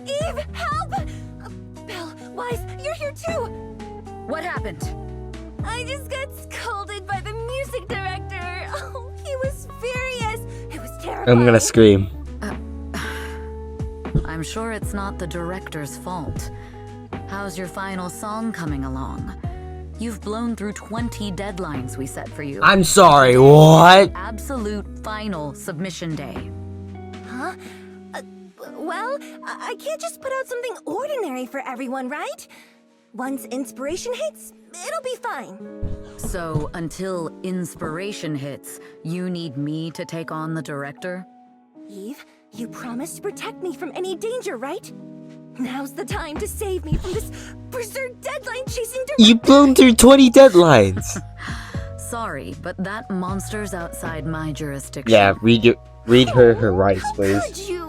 Eve, help! Belle, Wise, you're here too! What happened? I just got scolded by the music director. Oh, he was furious. It was terrible. I'm gonna scream. I'm sure it's not the director's fault. How's your final song coming along? You've blown through 20 deadlines we set for you. I'm sorry, what? Absolute final submission day. Huh? Well, I can't just put out something ordinary for everyone, right? Once inspiration hits, it'll be fine. So, until inspiration hits, you need me to take on the director? Eve, you promised to protect me from any danger, right? Now's the time to save me from this berserk deadline-chasing director. You've blown through 20 deadlines. Sorry, but that monster's outside my jurisdiction. Yeah, read her rights, please. Could you?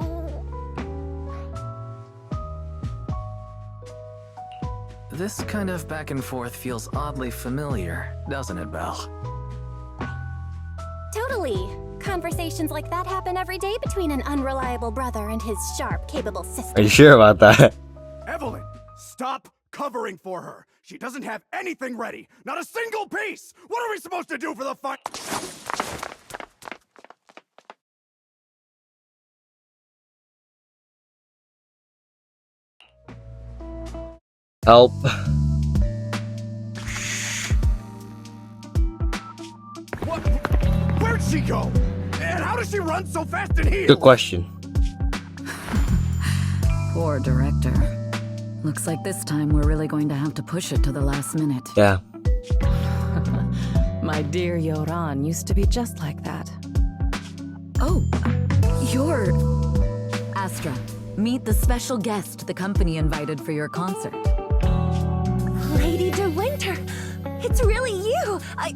This kind of back and forth feels oddly familiar, doesn't it, Belle? Totally. Conversations like that happen every day between an unreliable brother and his sharp, capable sister. Are you sure about that? Evelyn, stop covering for her. She doesn't have anything ready. Not a single piece. What are we supposed to do for the fun? Help. What? Where'd she go? And how does she run so fast in here? Good question. Poor director. Looks like this time we're really going to have to push it to the last minute. Yeah. My dear Yoran used to be just like that. Oh, you're... Astra, meet the special guest the company invited for your concert. Lady De Winter, it's really you. I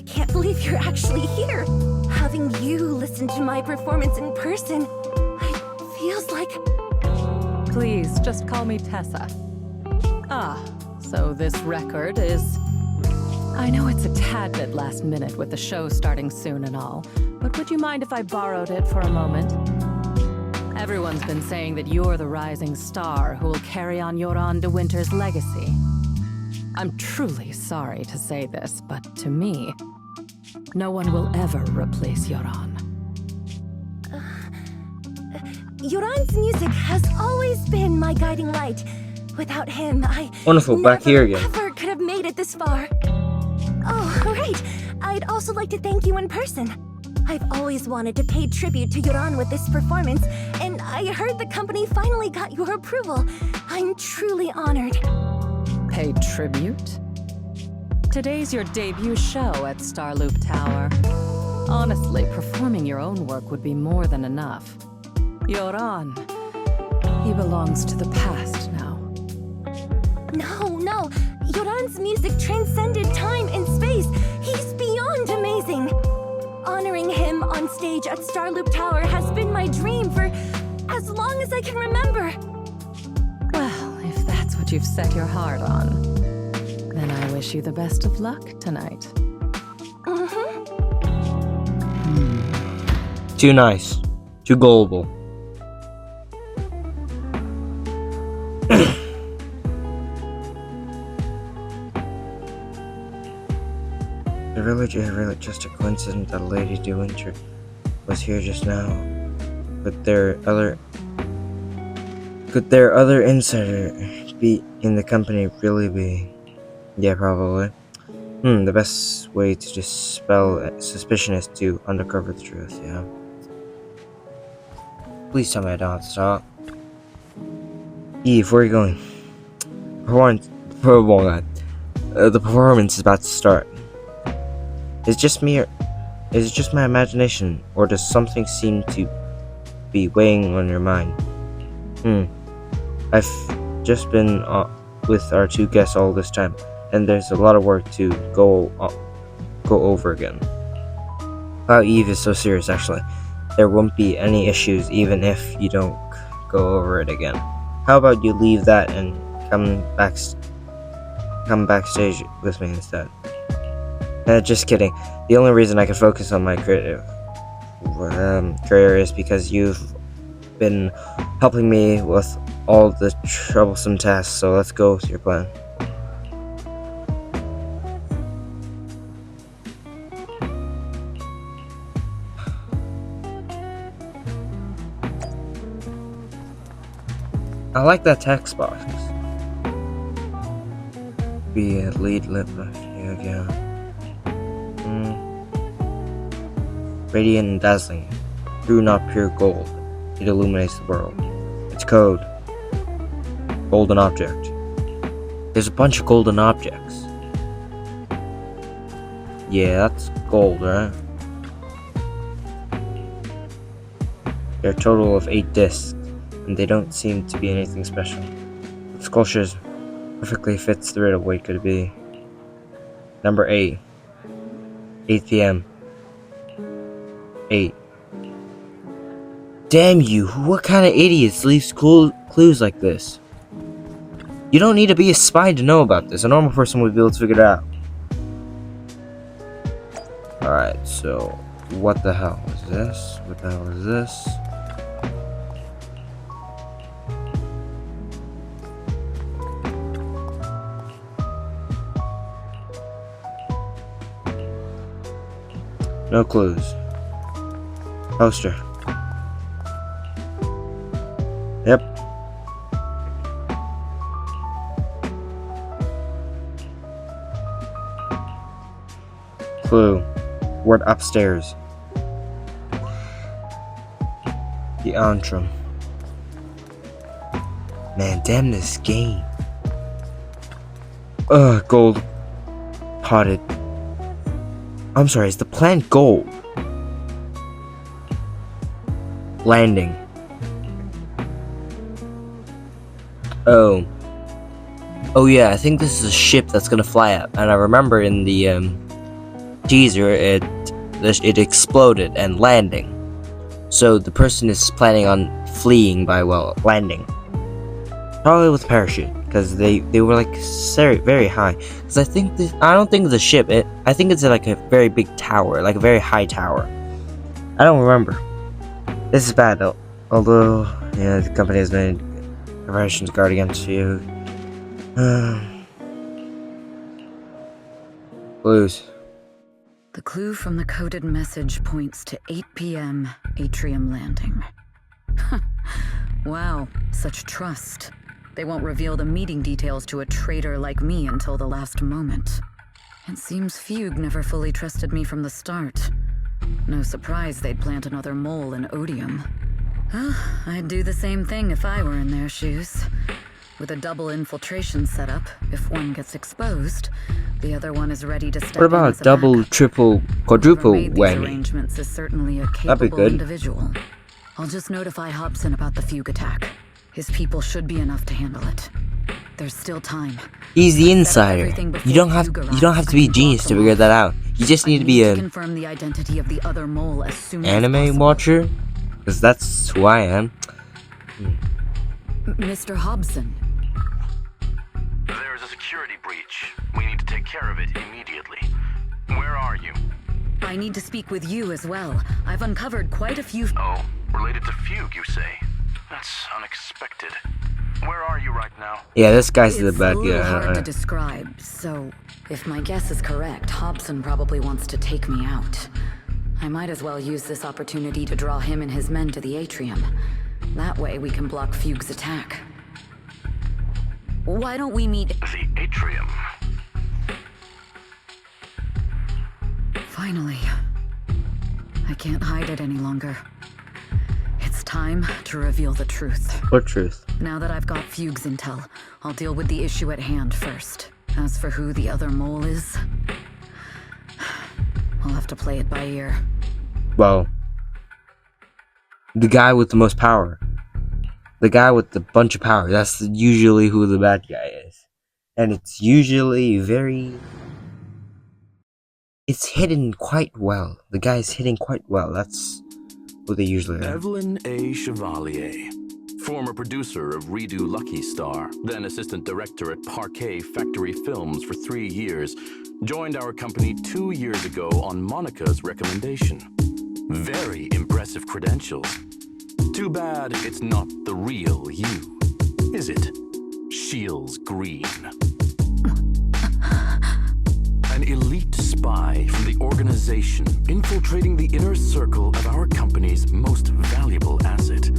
can't believe you're actually here. Having you listen to my performance in person, it feels like... Please, just call me Tessa. Ah, so this record is... I know it's a tad bit last minute with the show starting soon and all, but would you mind if I borrowed it for a moment? Everyone's been saying that you're the rising star who will carry on Yoran De Winter's legacy. I'm truly sorry to say this, but to me, no one will ever replace Yoran. Yoran's music has always been my guiding light. Without him, I Wonderful, back here again. never could have made it this far. Oh, right. I'd also like to thank you in person. I've always wanted to pay tribute to Yoran with this performance, and I heard the company finally got your approval. I'm truly honored. Pay tribute? Today's your debut show at Starloop Tower. Honestly, performing your own work would be more than enough. Yoran, he belongs to the past now. No. Yoran's music transcended time and space. He's beyond amazing. Honoring him on stage at Starloop Tower has been my dream for as long as I can remember. Well, if that's what you've set your heart on, then I wish you the best of luck tonight. Too nice. Too gullible. Really just a coincidence that Lady De Winter was here just now. Could their other insider be in the company really be? Yeah, probably. The best way to dispel suspicion is to uncover the truth, yeah. Please tell me I don't have to stop. Eve, where are you going? The performance is about to start. Is it just me, or is it just my imagination, or does something seem to be weighing on your mind? I've just been with our two guests all this time, and there's a lot of work to go over again. Wow, Eve is so serious, actually. There won't be any issues even if you don't go over it again. How about you leave that and come backstage with me instead? Just kidding. The only reason I can focus on my creative career is because you've been helping me with all the troublesome tasks, so let's go with your plan. I like that text box. Be a lead lip of you again. Radiant and dazzling. True, not pure gold. It illuminates the world. Its code. Golden object. There's a bunch of golden objects. Yeah, that's gold, right? There are a total of 8 discs, and they don't seem to be anything special. The sculpture perfectly fits the riddle. What could it be? Number 8. 8 p.m. 8. Damn you, what kind of idiots leaves clues like this? You don't need to be a spy to know about this. A normal person would be able to figure it out. Alright, so what the hell is this? What the hell is this? No clues. Poster. Yep. Clue. Word upstairs. The antrum. Man, damn this game. Gold. Potted. I'm sorry, is the plant gold? Landing. Oh. Oh yeah, I think this is a ship that's gonna fly up. And I remember in the teaser, it exploded and landing. So the person is planning on fleeing by, well, landing. Probably with a parachute, because they were like very high. Because I don't think the ship. I think it's like a very big tower, like a very high tower. I don't remember. This is bad though. Although, yeah, the company has made preparations to guard against you. Blues. The clue from the coded message points to 8 p.m. Atrium landing. Wow, such trust. They won't reveal the meeting details to a traitor like me until the last moment. It seems Fugue never fully trusted me from the start. No surprise they'd plant another mole in Odium. I'd do the same thing if I were in their shoes. With a double infiltration setup, if one gets exposed, the other one is ready to step in. What about double, backup. triple, quadruple Whoever made these whammy? arrangements is certainly a That'd be capable good. individual. I'll just notify Hobson about the Fugue attack. His people should be enough to handle it. There's still time. He's the Set up insider. everything before You don't have Fugue to arrives. be I a can genius block to them figure off. that out. You just need to be to an confirm the identity of the other mole as soon as anime possible. watcher, because that's who I am. Mr. Hobson. There's a security breach. We need to take care of it immediately. Where are you? I need to speak with you as well. I've uncovered quite a few... Oh, related to Fugue, you say? That's unexpected. Where are you right now? Yeah, this guy's the It's bad a little hard guy. to describe, so if my guess is correct, Hobson probably wants to take me out. I might as well use this opportunity to draw him and his men to the atrium. That way we can block Fugue's attack. Why don't we meet... The atrium. Finally. I can't hide it any longer. It's time to reveal the truth. What truth? Now that I've got Fugue's intel, I'll deal with the issue at hand first. As for who the other mole is, I'll have to play it by ear. Well, the guy with the most power. The guy with the bunch of power. That's usually who the bad guy is. And it's usually it's hidden quite well. The guy's hidden quite well. That's what they usually are. Evelyn A. Chevalier, former producer of Redo Lucky Star, then assistant director at Parquet Factory Films for 3 years, joined our company 2 years ago on Monica's recommendation. Very impressive credentials. Too bad it's not the real you, is it? Shields Green. An elite spy from the organization infiltrating the inner circle of our company's most valuable asset.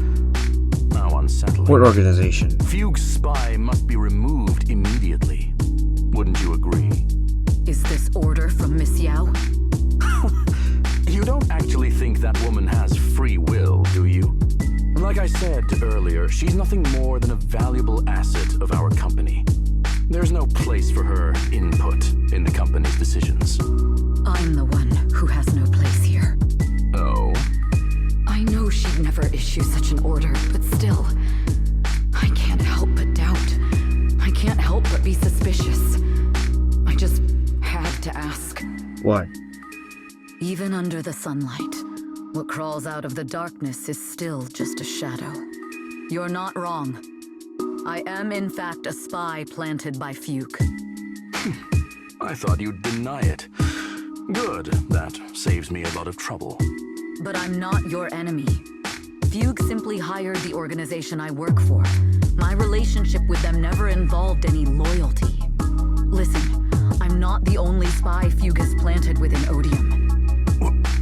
How unsettling. What organization? Fugue's spy must be removed immediately. Wouldn't you agree? Is this order from Miss Yao? You don't actually think that woman has free will, do you? Like I said earlier, she's nothing more than a valuable asset of our company. There's no place for her input in the company's decisions. I'm the one who has no place here. Oh? I know she'd never issue such an order, but still, I can't help but doubt. I can't help but be suspicious. I just had to ask. What? Even under the sunlight, what crawls out of the darkness is still just a shadow. You're not wrong. I am, in fact, a spy planted by Fugue. I thought you'd deny it. Good, that saves me a lot of trouble. But I'm not your enemy. Fugue simply hired the organization I work for. My relationship with them never involved any loyalty. Listen, I'm not the only spy Fugue has planted within Odium.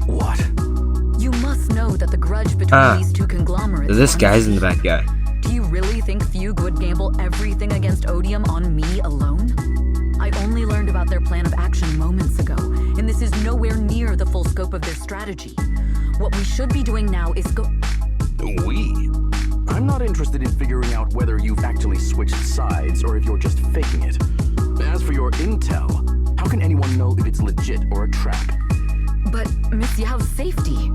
What? You must know that the grudge between these two conglomerates... So this guy's in the bad guy. Do you really think Fugue would gamble everything against Odium on me alone? I only learned about their plan of action moments ago, and this is nowhere near the full scope of their strategy. What we should be doing now is We? I'm not not interested in figuring out whether you've actually switched sides or if you're just faking it. As for your intel, how can anyone know if it's legit or a trap? But Miss Yao's safety.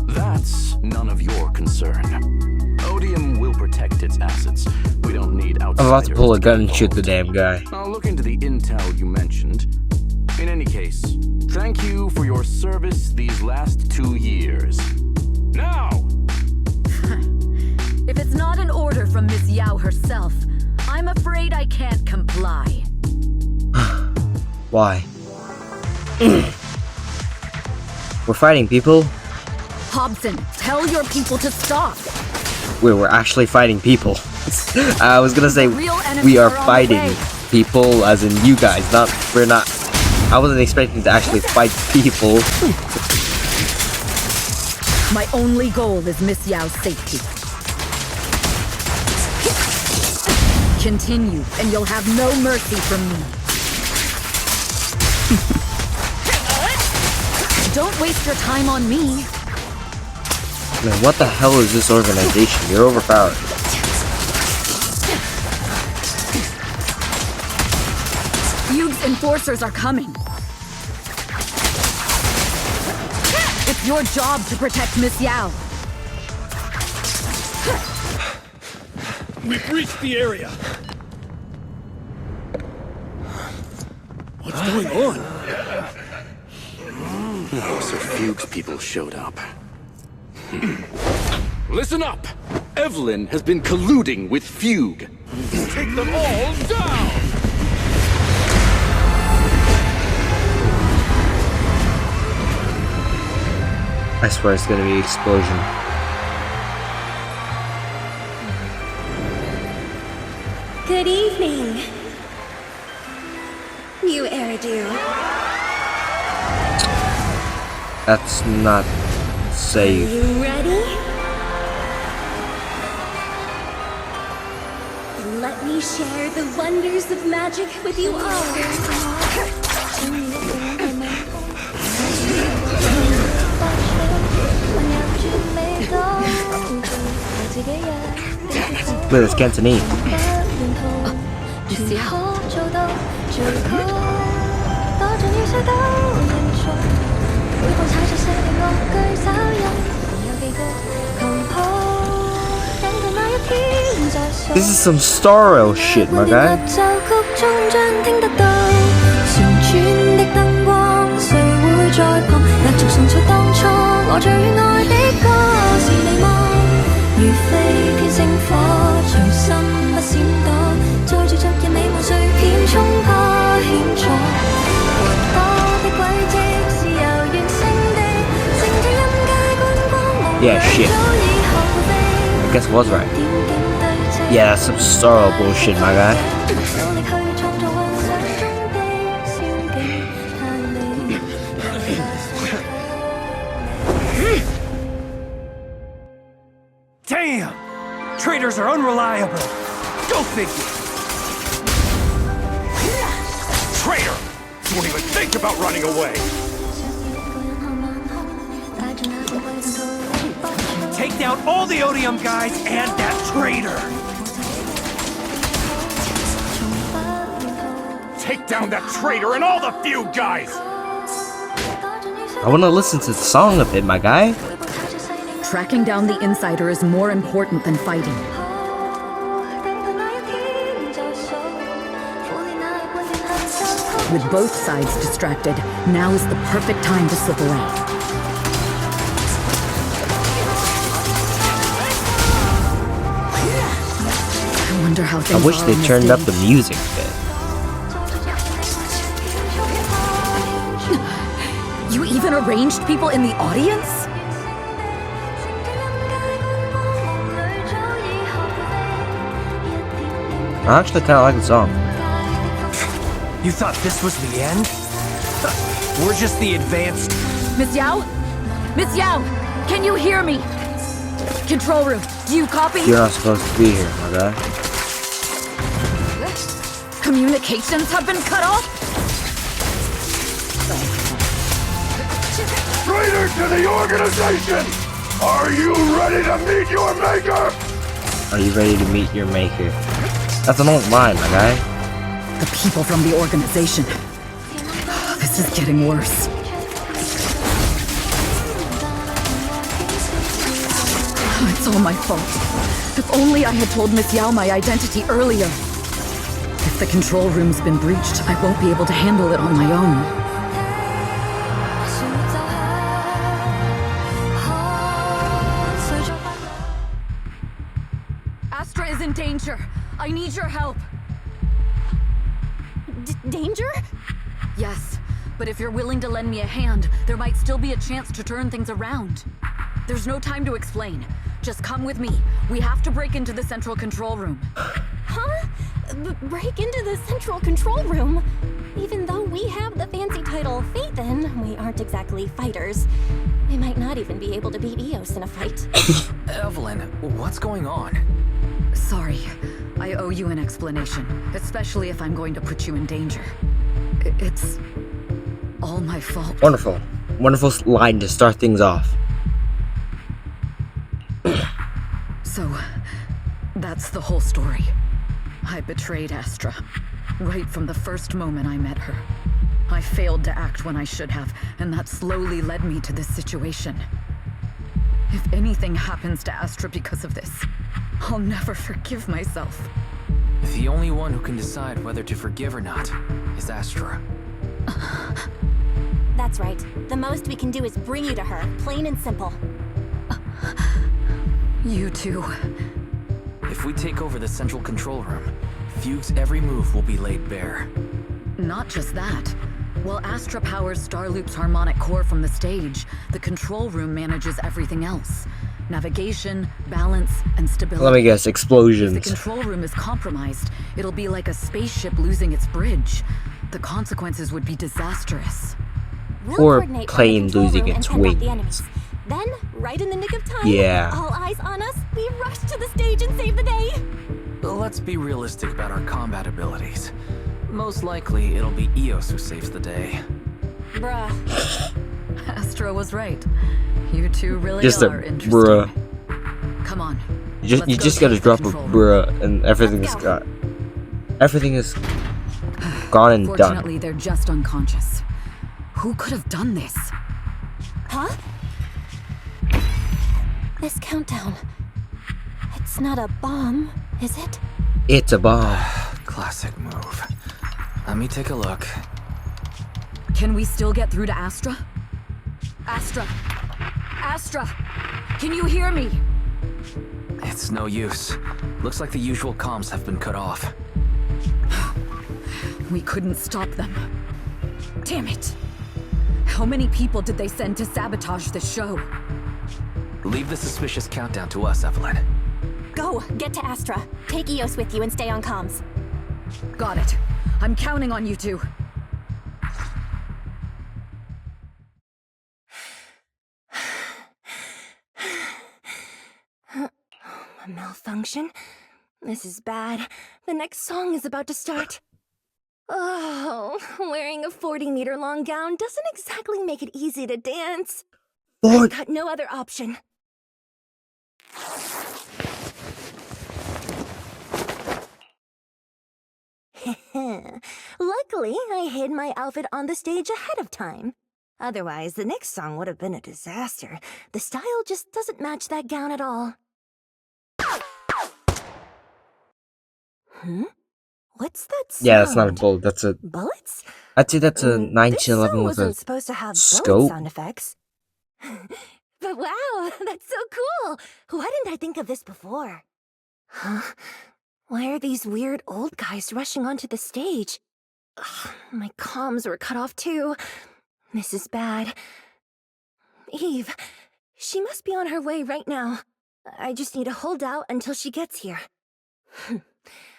That's none of your concern. Odium will protect its assets. We don't need outsiders. I'm about to pull a gun and get shoot the involved. damn guy. I'll look into the intel you mentioned. In any case, thank you for your service these last 2 years. Now! If it's not an order from Miss Yao herself, I'm afraid I can't comply. Why? We're fighting people? Hobson, tell your people to stop. We're actually fighting people. I was gonna say Real enemies we are are on the fighting way. people, as in you guys. We're not. I wasn't expecting to actually fight people. My only goal is Miss Yao's safety. Continue, and you'll have no mercy from me. Don't waste your time on me. Man, what the hell is this organization? You're overpowered. Fugue's enforcers are coming. It's your job to protect Miss Yao. We've reached the area. What's going on? Oh, so Fugue's people showed up. Listen up! Evelyn has been colluding with Fugue. Take them all down! I swear it's gonna be an explosion. Good evening. New hairdo. That's not Are safe. you ready? Let me share the wonders of magic with you all. Look at this Cantonese. Miss Yao. This is some Starro shit, my guy. Yeah, shit. I guess I was right. Yeah, that's some Starro bullshit, my guy. Damn! Traitors are unreliable. Go figure. Traitor! Don't even think about running away. Take down all the Odium guys and that traitor. Take down that traitor and all the Fugue guys. I wanna listen to the song of it, my guy. Tracking down the insider is more important than fighting. With both sides distracted, now is the perfect time to slip away. I wonder how I things wish are they on this turned up the stage. music a bit. You even arranged people in the audience? I actually kinda like the song. You thought this was the end? We're just the advanced. Miss Yao? Miss Yao, can you hear me? Control room, do you copy? You're not supposed to be here, my guy. Communications have been cut off? Traitor to the organization! Are you ready to meet your maker? Are you ready to meet your maker? That's an old line, my guy. The people from the organization. This is getting worse. It's all my fault. If only I had told Miss Yao my identity earlier. If the control room's been breached, I won't be able to handle it on my own. Astra is in danger. I need your help. Danger? Yes, but if you're willing to lend me a hand, there might still be a chance to turn things around. There's no time to explain. Just come with me. We have to break into the central control room. Huh? Break into the central control room? Even though we have the fancy title Phaethon, we aren't exactly fighters. We might not even be able to beat Eos in a fight. Evelyn, what's going on? Sorry. I owe you an explanation, especially if I'm going to put you in danger. It's all my fault. Wonderful. Wonderful line to start things off. So, that's the whole story. I betrayed Astra, right from the first moment I met her. I failed to act when I should have, and that slowly led me to this situation. If anything happens to Astra because of this, I'll never forgive myself. The only one who can decide whether to forgive or not is Astra. That's right. The most we can do is bring you to her, plain and simple. You too. If we take over the central control room, Fugue's every move will be laid bare. Not just that. While Astra powers Starloop's harmonic core from the stage, the control room manages everything else. Navigation, balance, and stability. Let me guess, explosions. If the control room is compromised, it'll be like a spaceship losing its bridge. The consequences would be disastrous. Or plane losing its wings. Then, right in the nick of time, yeah. All eyes on us, we rush to the stage and save the day. Let's be realistic about our combat abilities. Most likely, it'll be Eos who saves the day. Bruh. Astra was right. You two really just are interesting. Bruh. Come on. You just gotta drop a bruh and everything is gone and done. Fortunately, they're just unconscious. Who could have done this? Huh? This countdown. It's not a bomb, is it? It's a bomb. Classic move. Let me take a look. Can we still get through to Astra? Astra! Astra! Can you hear me? It's no use. Looks like the usual comms have been cut off. We couldn't stop them. Damn it! How many people did they send to sabotage the show? Leave the suspicious countdown to us, Evelyn. Go! Get to Astra. Take Eos with you and stay on comms. Got it. I'm counting on you two. A malfunction? This is bad. The next song is about to start. Oh, wearing a 40-meter-long gown doesn't exactly make it easy to dance. I've got no other option. Luckily, I hid my outfit on the stage ahead of time. Otherwise, the next song would have been a disaster. The style just doesn't match that gown at all. What's that sound? Yeah, that's not a bullet. That's a bullets. I'd say that's a 1911 with a supposed to have scope. bullet sound effects. But wow, that's so cool! Why didn't I think of this before? Huh? Why are these weird old guys rushing onto the stage? Ugh, my comms were cut off too. This is bad. Eve, she must be on her way right now. I just need to hold out until she gets here.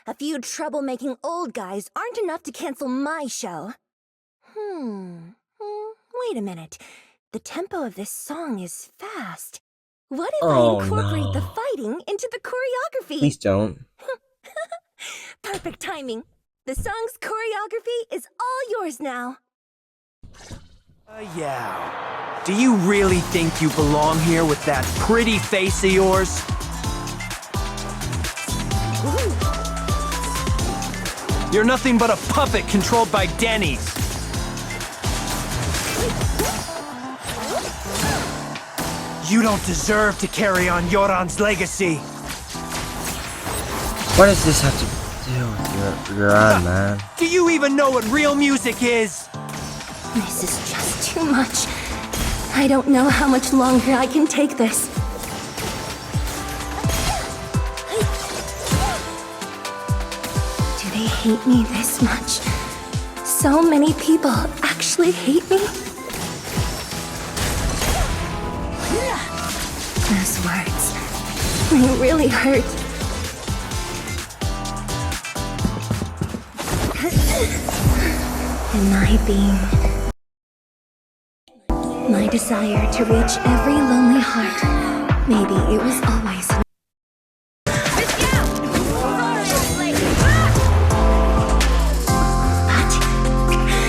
A few troublemaking old guys aren't enough to cancel my show. Wait a minute. The tempo of this song is fast. What if I incorporate the fighting into the choreography? Please don't. Perfect timing. The song's choreography is all yours now. Yeah. Do you really think you belong here with that pretty face of yours? You're nothing but a puppet controlled by Denny's. You don't deserve to carry on Yoran's legacy. What does this have to do with your on, man? Do you even know what real music is? This is just too much. I don't know how much longer I can take this. Do they hate me this much? So many people actually hate me? Those words, they really hurt. Am I being... My desire to reach every lonely heart. Maybe it was always... But...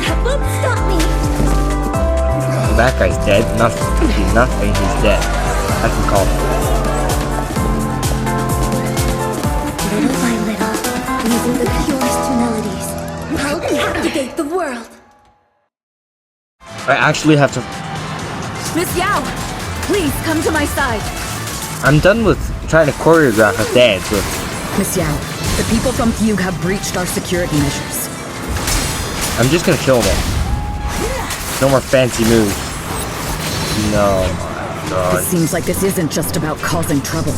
That won't stop me! That guy's dead. Nothing. He's nothing. He's dead. I can call him. Little by little, using the purest melodies, I'll captivate the world. I actually have to... Miss Yao, please come to my side. I'm done with trying to choreograph a dance with... Miss Yao, the people from Fugue have breached our security measures. I'm just gonna kill them. No more fancy moves. No, my god. It seems like this isn't just about causing trouble.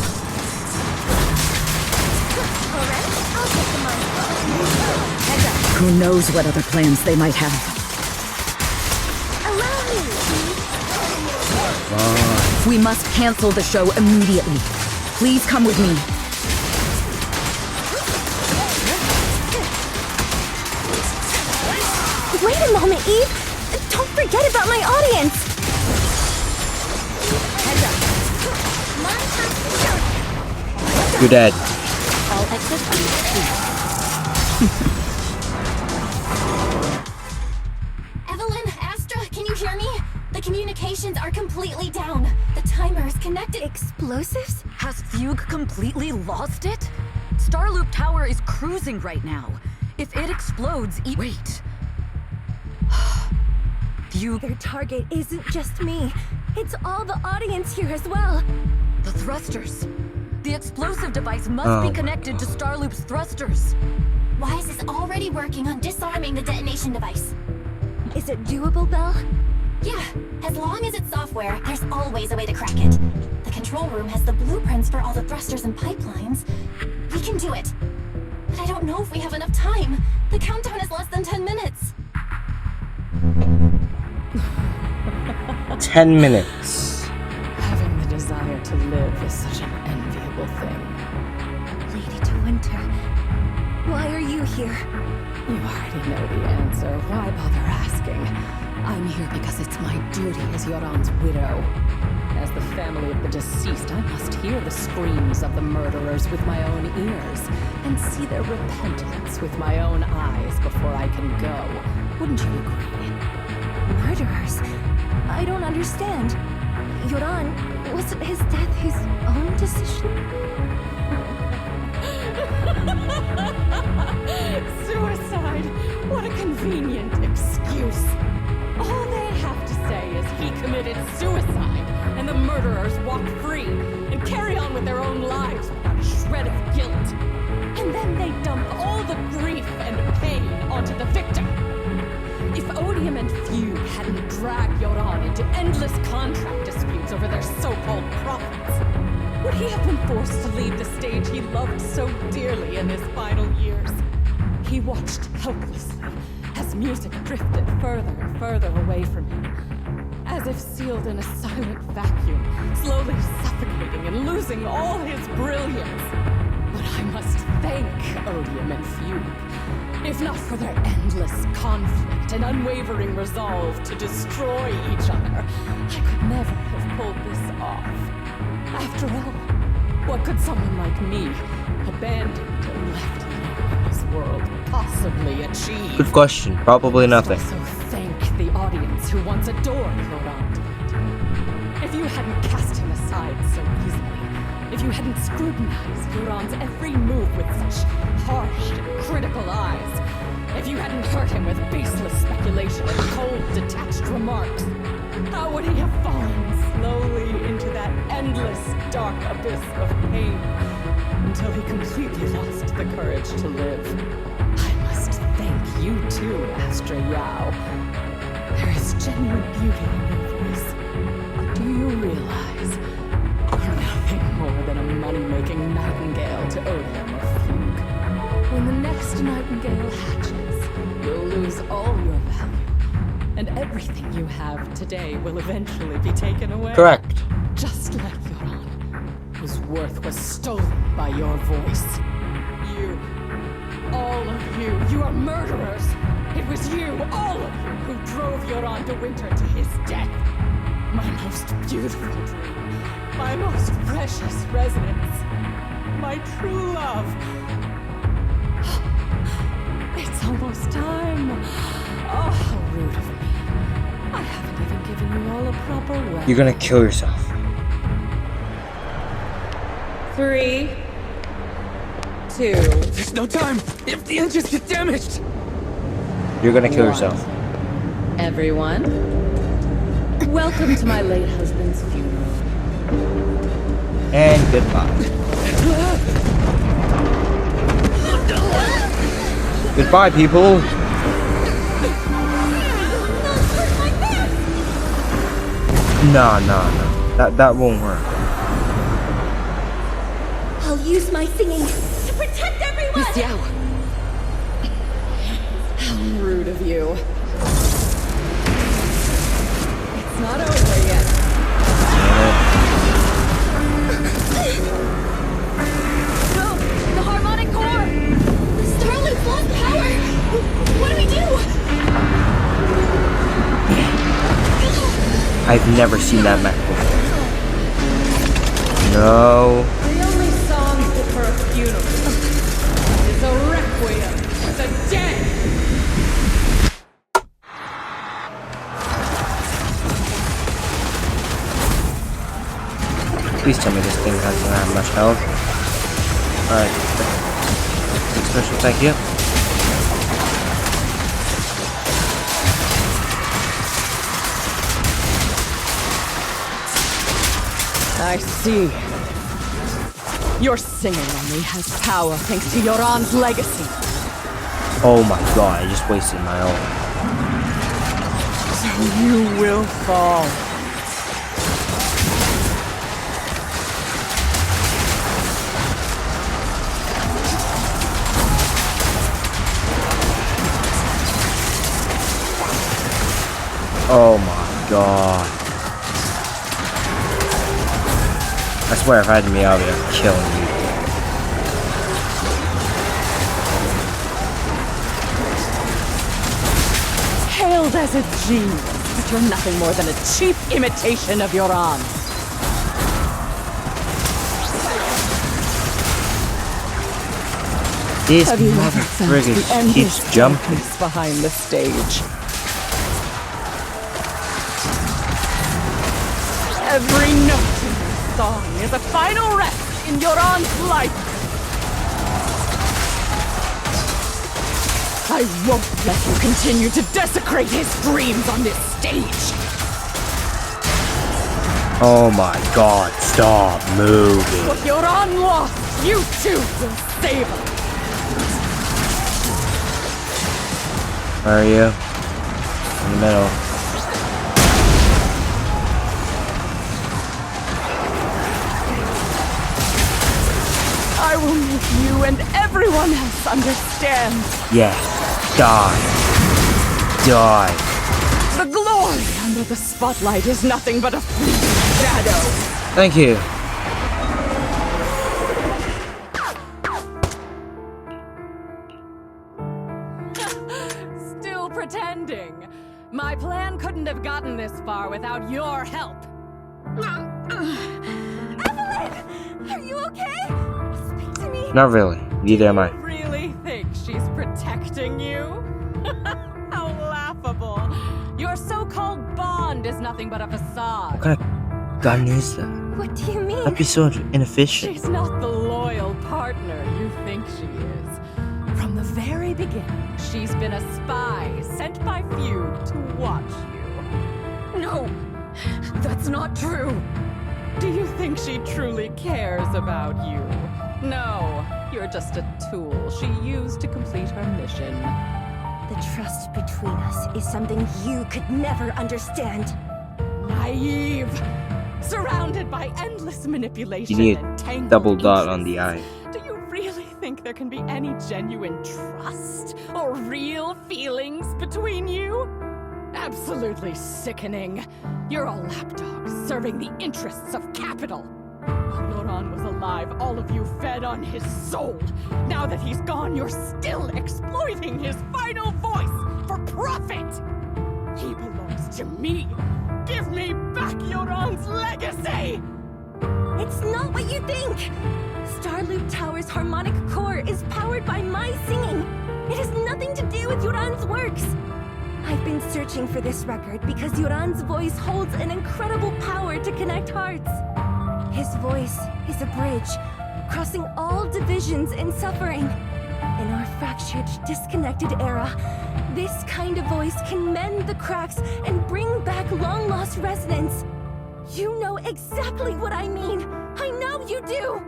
Who knows what other plans they might have. We must cancel the show immediately. Please come with me. Wait a moment, Eve! Don't forget about my audience! You're dead. All exits, please. Evelyn, Astra, can you hear me? The communications are completely down. The timer is connected. Explosives? Has Fugue completely lost it? Starloop Tower is cruising right now. If it explodes, wait. Fugue... Their target isn't just me. It's all the audience here as well. The thrusters. The explosive device must be connected to Starloop's thrusters. Wise is already working on disarming the detonation device. Is it doable, Belle? Yeah, as long as it's software, there's always a way to crack it. The control room has the blueprints for all the thrusters and pipelines. We can do it. But I don't know if we have enough time. The countdown is less than 10 minutes. 10 minutes. Having the desire to live is such an enviable thing. Lady de Winter, why are you here? You already know the answer. Why bother asking? I'm here because it's my duty as Yoran's widow. As the family of the deceased, I must hear the screams of the murderers with my own ears, and see their repentance with my own eyes before I can go. Wouldn't you agree? Murderers? I don't understand. Yoran, wasn't his death his own decision? Suicide! What a convenient excuse. All they have to say is he committed suicide, and the murderers walk free and carry on with their own lives without a shred of guilt. And then they dump all the grief and pain onto the victim. If Odium and Fugue hadn't dragged Yoran into endless contract disputes over their so-called profits, would he have been forced to leave the stage he loved so dearly in his final years? He watched helplessly as music drifted further and further away from him, as if sealed in a silent vacuum, slowly suffocating and losing all his brilliance. But I must thank Odium and Fugue. If not for their endless conflict and unwavering resolve to destroy each other, I could never have pulled this off. After all, what could someone like me, abandoned and left alone in this world, possibly achieve? Good question. Probably nothing. So thank the audience who once adored Yoran. If you hadn't cast him aside so easily, if you hadn't scrutinized Euron's every move with such harsh and critical eyes, if you hadn't hurt him with baseless speculation and cold, detached remarks, how would he have fallen slowly into that endless, dark abyss of pain until he completely lost the courage to live? I must thank you too, Astra Yao. There is genuine beauty in your voice. But do you realize you're nothing more than a money-making nightingale to odium or fugue? When the next nightingale hatches, you'll lose all your value. And everything you have today will eventually be taken away. Correct. Just like Euron, whose worth was stolen by your voice. You, all of you, you are murderers! It was you, all of you, who drove Euron de Winter to his death. My most beautiful dream, my most precious residence, my true love. It's almost time. Oh, how rude of me. I haven't even given you all a proper welcome. You're gonna kill yourself. 3, 2. There's no time! If the engines get damaged! You're gonna kill yourself. Everyone, welcome to my late husband's funeral. And goodbye. Goodbye, people. No. That won't work. I'll use my singing to protect everyone! Miss Yao. How rude of you. It's not over yet. No! The harmonic core! The Starlink's lost power! What do we do? I've never seen that mech before. No. The only song fit for a funeral is a requiem for the dead! Please tell me this thing doesn't have much health. Alright. Big special thank you. I see. Your singing only has power thanks to Yoran's legacy. Oh my god, I just wasted my ult. So you will fall. Oh my god. I swear if I had me, I'll be killing you. Hailed as a genius, but you're nothing more than a cheap imitation of Yoran. This Have you mother ever felt friggin' the endless keeps jumping. darkness behind the stage? Every note in this song is a final rest in Yoran's life. I won't let you continue to desecrate his dreams on this stage. Oh my god, stop moving. What Yoran lost, you too will save him. Where are you? In the middle. I will make you and everyone else understand. Yeah. Die. Die. The glory under the spotlight is nothing but a fleeting shadow. Thank you. Still pretending. My plan couldn't have gotten this far without your help. Evelyn! Are you okay? Speak to me. Not really. Neither am I. You really think she's protecting you? How laughable. Your so-called bond is nothing but a facade. What kind God knows that. What do you mean? That'd be so inefficient. She's not the loyal partner you think she is. From the very beginning, she's been a spy sent by Fugue to watch you. No, that's not true. Do you think she truly cares about you? No, you're just a tool she used to complete her mission. The trust between us is something you could never understand. Naive! Surrounded by endless manipulation You need and a tangled double dot on interests. the eye. Do you really think there can be any genuine trust or real feelings between you? Absolutely sickening. You're a lapdog serving the interests of capital. While Yoran was alive, all of you fed on his soul. Now that he's gone, you're still exploiting his final voice for profit. He belongs to me. Give me back Yoran's legacy! It's not what you think! Starloop Tower's harmonic core is powered by my singing. It has nothing to do with Yoran's works. I've been searching for this record because Yoran's voice holds an incredible power to connect hearts. His voice is a bridge, crossing all divisions and suffering. In our fractured, disconnected era, this kind of voice can mend the cracks and bring back long-lost resonance. You know exactly what I mean. I know you do!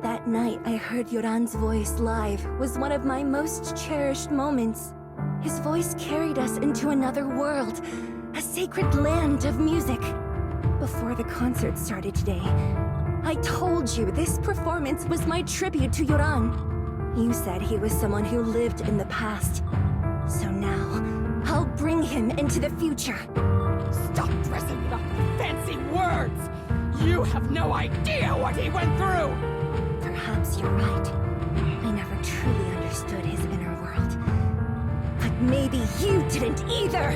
That night I heard Yoran's voice live was one of my most cherished moments. His voice carried us into another world, a sacred land of music. Before the concert started today, I told you this performance was my tribute to Yoran. You said he was someone who lived in the past. So now, I'll bring him into the future. Stop dressing it up with fancy words! You have no idea what he went through! Perhaps you're right. I never truly understood his inner world. But maybe you didn't either!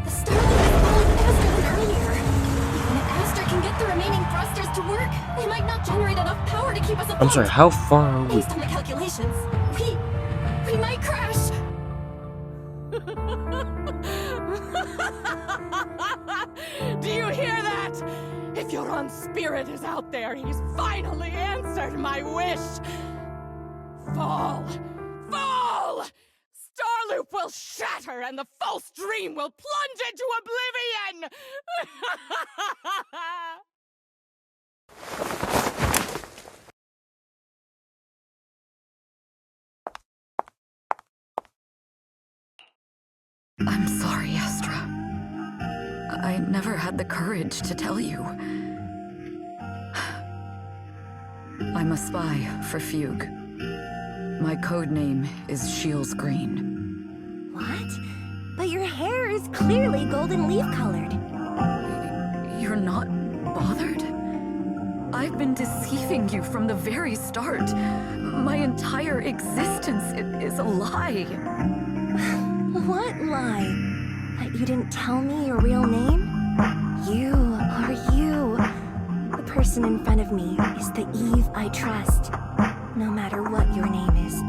The Starloop is falling faster than earlier. Even if Astra can get the remaining thrusters to work, they might not generate enough power to keep us afloat. I'm sorry, how far are we? Based on the calculations, we might crash. Do you hear that? If Yoran's spirit is out there, he's finally answered my wish. Fall! Fall! Starloop will shatter and the false dream will plunge into oblivion! I'm sorry, Astra. I never had the courage to tell you. I'm a spy for Fugue. My code name is Shields Green. What? But your hair is clearly golden leaf colored. You're not bothered? I've been deceiving you from the very start. My entire existence is a lie. What lie? That you didn't tell me your real name? You are you. The person in front of me is the Eve I trust. No matter what your name is.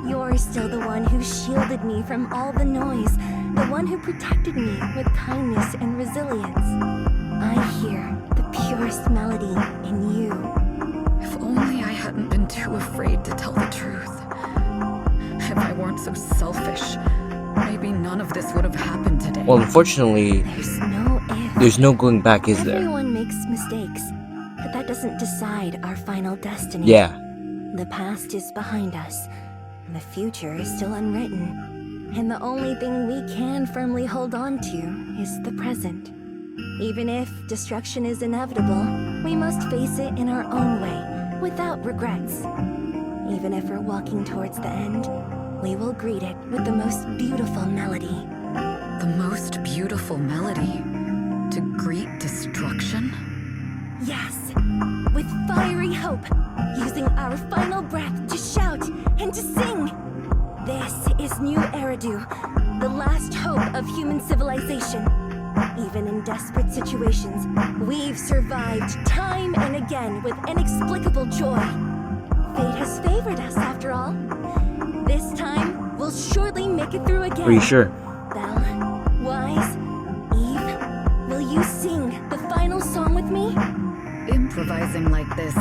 You're still the one who shielded me from all the noise. The one who protected me with kindness and resilience. I hear the purest melody in you. If only I hadn't been too afraid to tell the truth. If I weren't so selfish, maybe none of this would have happened today. Well, unfortunately, there's no going back, is there? Everyone makes mistakes, but that doesn't decide our final destiny. Yeah. The past is behind us, and the future is still unwritten. And the only thing we can firmly hold on to is the present. Even if destruction is inevitable, we must face it in our own way, without regrets. Even if we're walking towards the end, we will greet it with the most beautiful melody. The most beautiful melody? To greet destruction? Yes, with fiery hope, using our final breath to shout and to sing. This is New Eridu, the last hope of human civilization. Even in desperate situations, we've survived time and again with inexplicable joy. Fate has favored us after all. This time, we'll surely make it through again. Are you sure? Belle, Wise, with me? Improvising like this...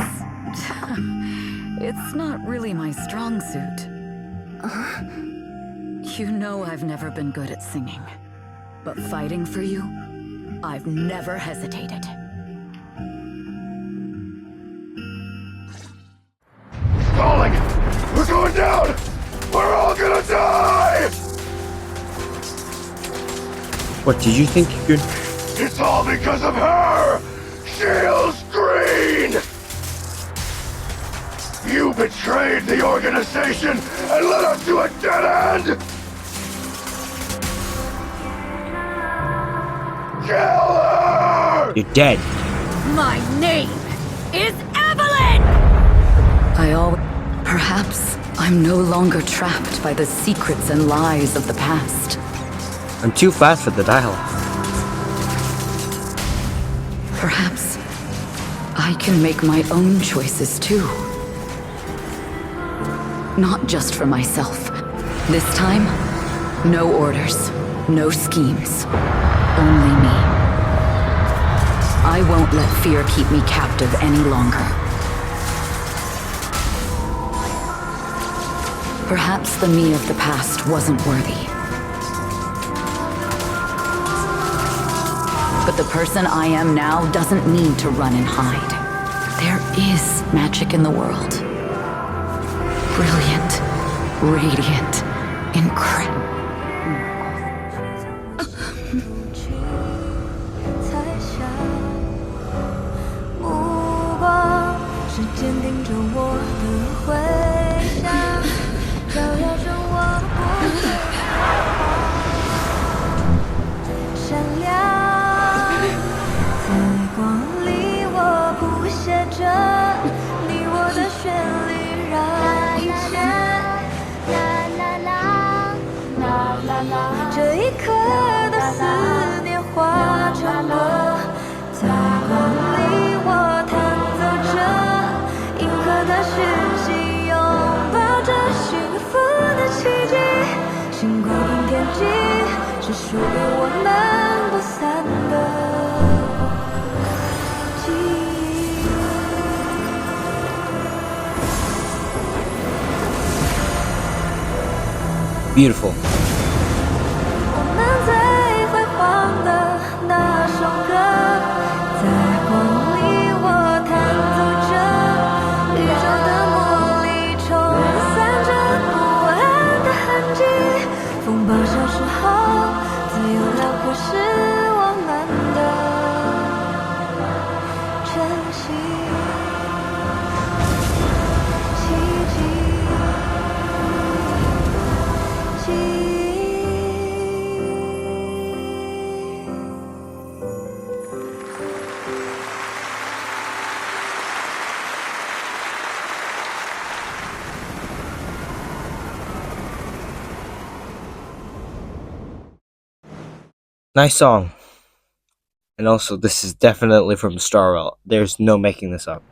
it's not really my strong suit. You know I've never been good at singing. But fighting for you, I've never hesitated. Falling! We're going down! We're all gonna die! What, did you think you could... It's all because of her! Shield's green! You betrayed the organization and led us to a dead end! Kill her! You're dead. My name is Evelyn! Perhaps I'm no longer trapped by the secrets and lies of the past. I'm too fast for the dialogue. Perhaps I can make my own choices too. Not just for myself. This time, no orders, no schemes. Only me. I won't let fear keep me captive any longer. Perhaps the me of the past wasn't worthy. But the person I am now doesn't need to run and hide. There is magic in the world. Brilliant, radiant, incredible. 这一刻的思念化成歌，在光里我弹奏着银河的讯息，拥抱着幸福的奇迹。星光天际是属于我们不散的记忆。Beautiful. Nice song. And also, this is definitely from Star Rail. There's no making this up.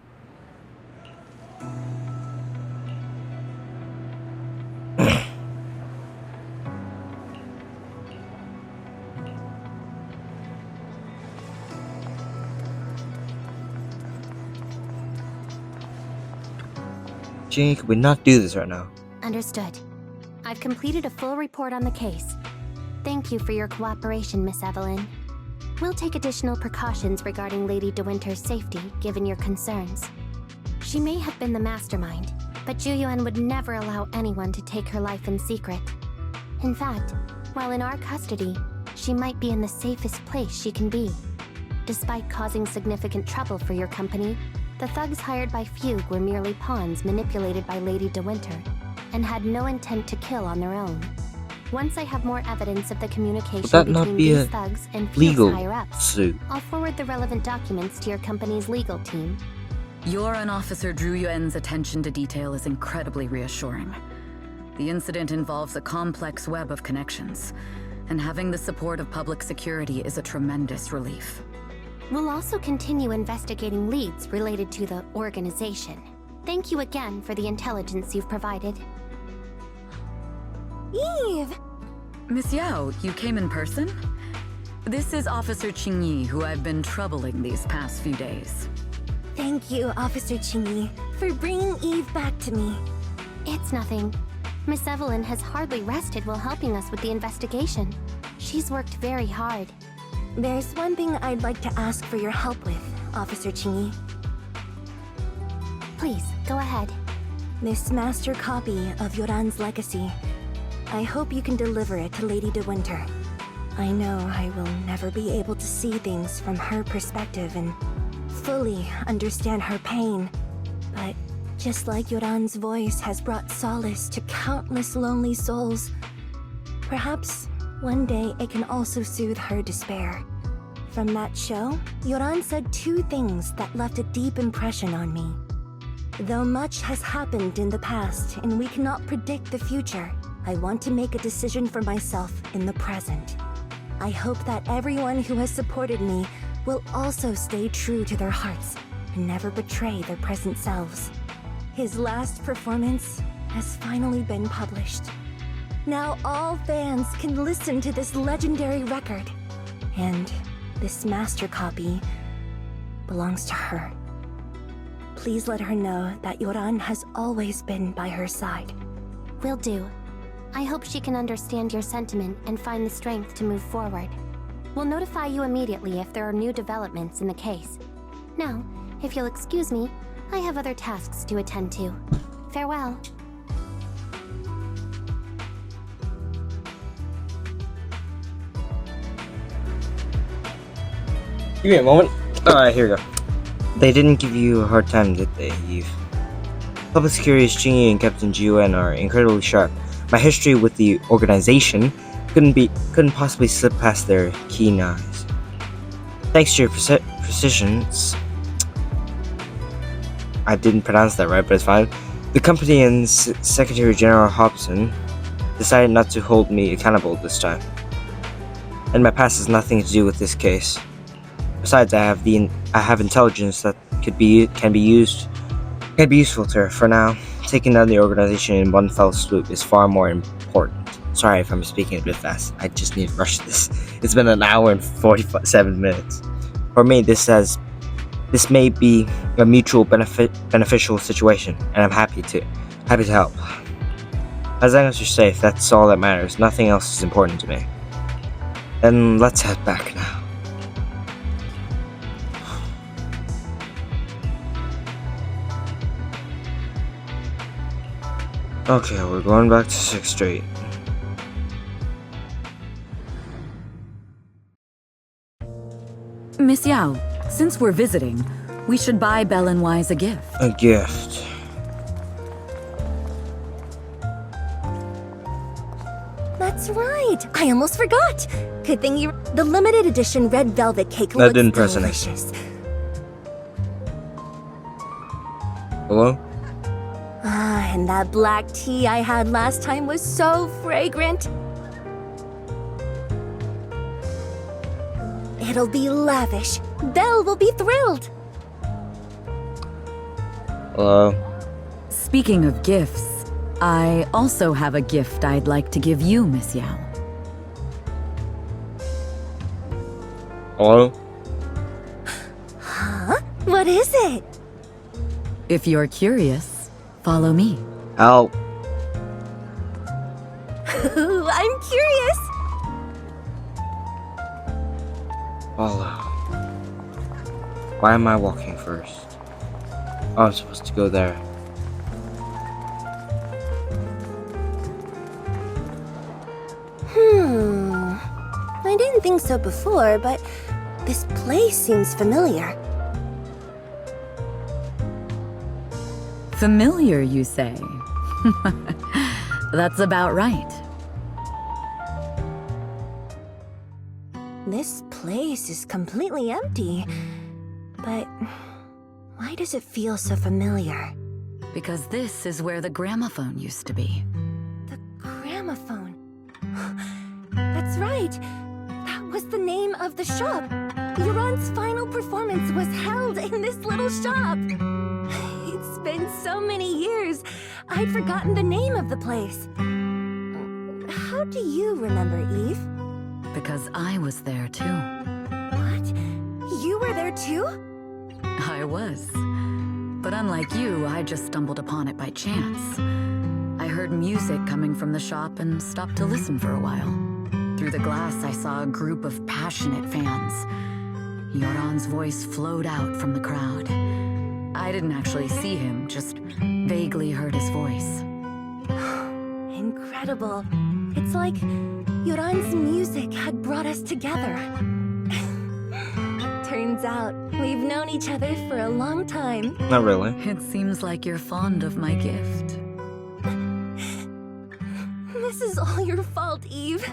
Jane, could we not do this right now? Understood. I've completed a full report on the case. Thank you for your cooperation, Miss Evelyn. We'll take additional precautions regarding Lady De Winter's safety, given your concerns. She may have been the mastermind, but Juyuan would never allow anyone to take her life in secret. In fact, while in our custody, she might be in the safest place she can be. Despite causing significant trouble for your company, the thugs hired by Fugue were merely pawns manipulated by Lady De Winter, and had no intent to kill on their own. Once I have more evidence of the communication between these thugs and Fugue's higher-ups, I'll forward the relevant documents to your company's legal team. Your and Officer Zhu Yuan's attention to detail is incredibly reassuring. The incident involves a complex web of connections, and having the support of public security is a tremendous relief. We'll also continue investigating leads related to the organization. Thank you again for the intelligence you've provided. Eve! Miss Yao, you came in person? This is Officer Qingyi, who I've been troubling these past few days. Thank you, Officer Qingyi, for bringing Eve back to me. It's nothing. Miss Evelyn has hardly rested while helping us with the investigation. She's worked very hard. There's one thing I'd like to ask for your help with, Officer Qingyi. Please, go ahead. This master copy of Yoran's legacy. I hope you can deliver it to Lady De Winter. I know I will never be able to see things from her perspective and fully understand her pain, but just like Yoran's voice has brought solace to countless lonely souls, perhaps one day it can also soothe her despair. From that show, Yoran said two things that left a deep impression on me. Though much has happened in the past and we cannot predict the future, I want to make a decision for myself in the present. I hope that everyone who has supported me will also stay true to their hearts and never betray their present selves. His last performance has finally been published. Now all fans can listen to this legendary record. And this master copy belongs to her. Please let her know that Yoran has always been by her side. Will do. I hope she can understand your sentiment and find the strength to move forward. We'll notify you immediately if there are new developments in the case. Now, if you'll excuse me, I have other tasks to attend to. Farewell. Give me a moment. Alright, here we go. They didn't give you a hard time, did they, Eve? Public Security Qingyi and Captain Jiwen are incredibly sharp. My history with the organization couldn't possibly slip past their keen eyes. Thanks to your precisions, I didn't pronounce that right, but it's fine. The company and Secretary General Hobson decided not to hold me accountable this time. And my past has nothing to do with this case. Besides, I have intelligence that can be useful to her. For now, taking down the organization in one fell swoop is far more important. Sorry if I'm speaking a bit fast. I just need to rush this. It's been an hour and 47 minutes. For me, this may be a mutual beneficial situation, and I'm happy to help. As long as you're safe, that's all that matters. Nothing else is important to me. Then let's head back now. Okay, we're going back to 6th Street. Miss Yao, since we're visiting, we should buy Belle and Wise a gift. A gift. That's right! I almost forgot! Good thing you... The limited edition red velvet cake That looks didn't press delicious. Hello? Ah, and that black tea I had last time was so fragrant. It'll be lavish. Belle will be thrilled. Hello? Speaking of gifts, I also have a gift I'd like to give you, Miss Yao. Hello? Huh? What is it? If you're curious, follow me. Help. I'm curious. Follow. Why am I walking first? Oh, I'm supposed to go there. I didn't think so before, but this place seems familiar. Familiar, you say? That's about right. This place is completely empty. But why does it feel so familiar? Because this is where the gramophone used to be. The gramophone. That's right. That was the name of the shop. Yoran's final performance was held in this little shop. It's been so many years, I'd forgotten the name of the place. How do you remember, Eve? because I was there too. What? You were there too? I was. But unlike you, I just stumbled upon it by chance. I heard music coming from the shop and stopped to listen for a while. Through the glass, I saw a group of passionate fans. Yoran's voice flowed out from the crowd. I didn't actually see him, just vaguely heard his voice. Incredible. It's like Yoran's music had brought us together. Turns out, we've known each other for a long time. Not really. It seems like you're fond of my gift. This is all your fault, Eve.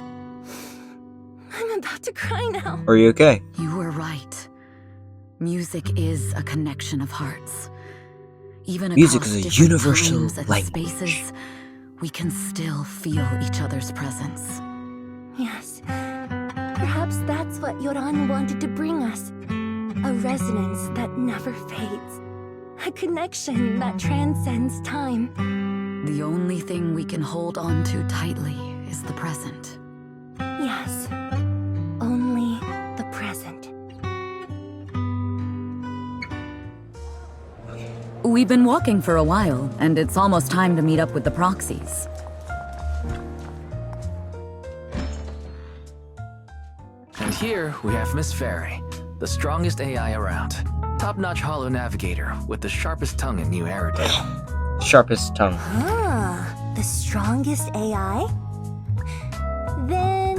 I'm about to cry now. Are you okay? You were right. Music is a connection of hearts. Even Music across is a different universal times and language. spaces, we can still feel each other's presence. Yes. Perhaps that's what Yoran wanted to bring us. A resonance that never fades. A connection that transcends time. The only thing we can hold on to tightly is the present. Yes. Only the present. We've been walking for a while, and it's almost time to meet up with the proxies. And here we have Miss Fairy, the strongest AI around. Top-notch holo navigator with the sharpest tongue in New Aerodale. Sharpest tongue. Ah, the strongest AI? Then...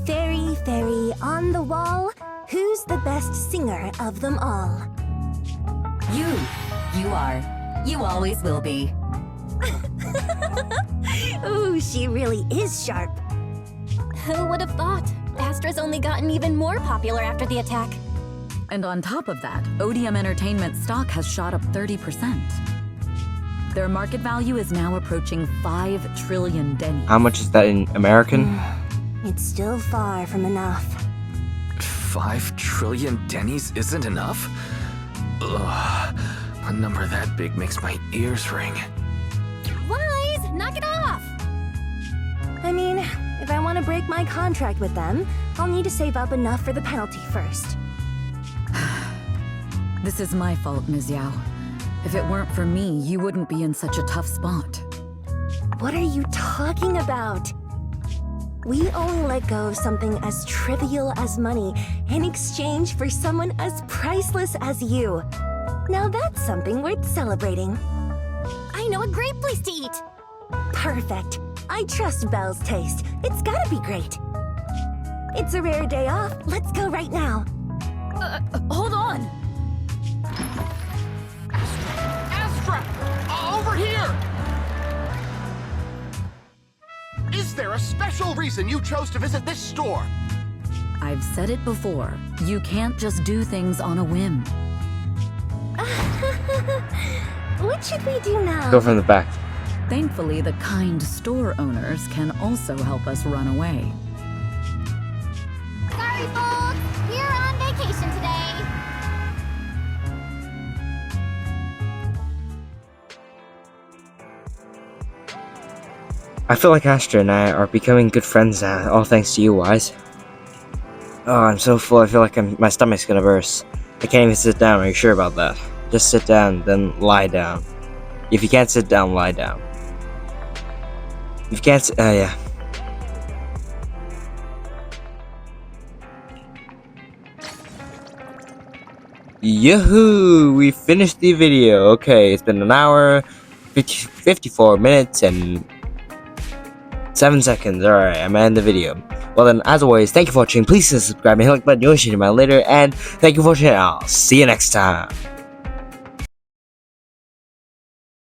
Fairy on the wall, who's the best singer of them all? You are. You always will be. Ooh, she really is sharp. Who would have thought? Astra's only gotten even more popular after the attack. And on top of that, Odium Entertainment stock has shot up 30%. Their market value is now approaching 5 trillion dennies. How much is that in American? It's still far from enough. 5 trillion dennies isn't enough? Ugh, a number that big makes my ears ring. Wise, knock it off! I mean, if I want to break my contract with them, I'll need to save up enough for the penalty first. This is my fault, Ms. Yao. If it weren't for me, you wouldn't be in such a tough spot. What are you talking about? We only let go of something as trivial as money in exchange for someone as priceless as you. Now that's something worth celebrating. I know a great place to eat! Perfect. I trust Belle's taste. It's gotta be great. It's a rare day off. Let's go right now. Hold on! Astra! Over here! Is there a special reason you chose to visit this store? I've said it before. You can't just do things on a whim. What should we do now? Go from the back. Thankfully, the kind store owners can also help us run away. Sorry, folks! We're on vacation today! I feel like Astra and I are becoming good friends now, all thanks to you, Wise. Oh, I'm so full, I feel like my stomach's gonna burst. I can't even sit down, are you sure about that? Just sit down, then lie down. If you can't sit down, lie down. If you can't sit, yeah. Yahoo! We finished the video. Okay, it's been an hour, 54 minutes, and 7 seconds. Alright, I'm gonna end the video. Well then, as always, thank you for watching. Please subscribe and hit the like button. You'll see you later. And thank you for watching. I'll see you next time.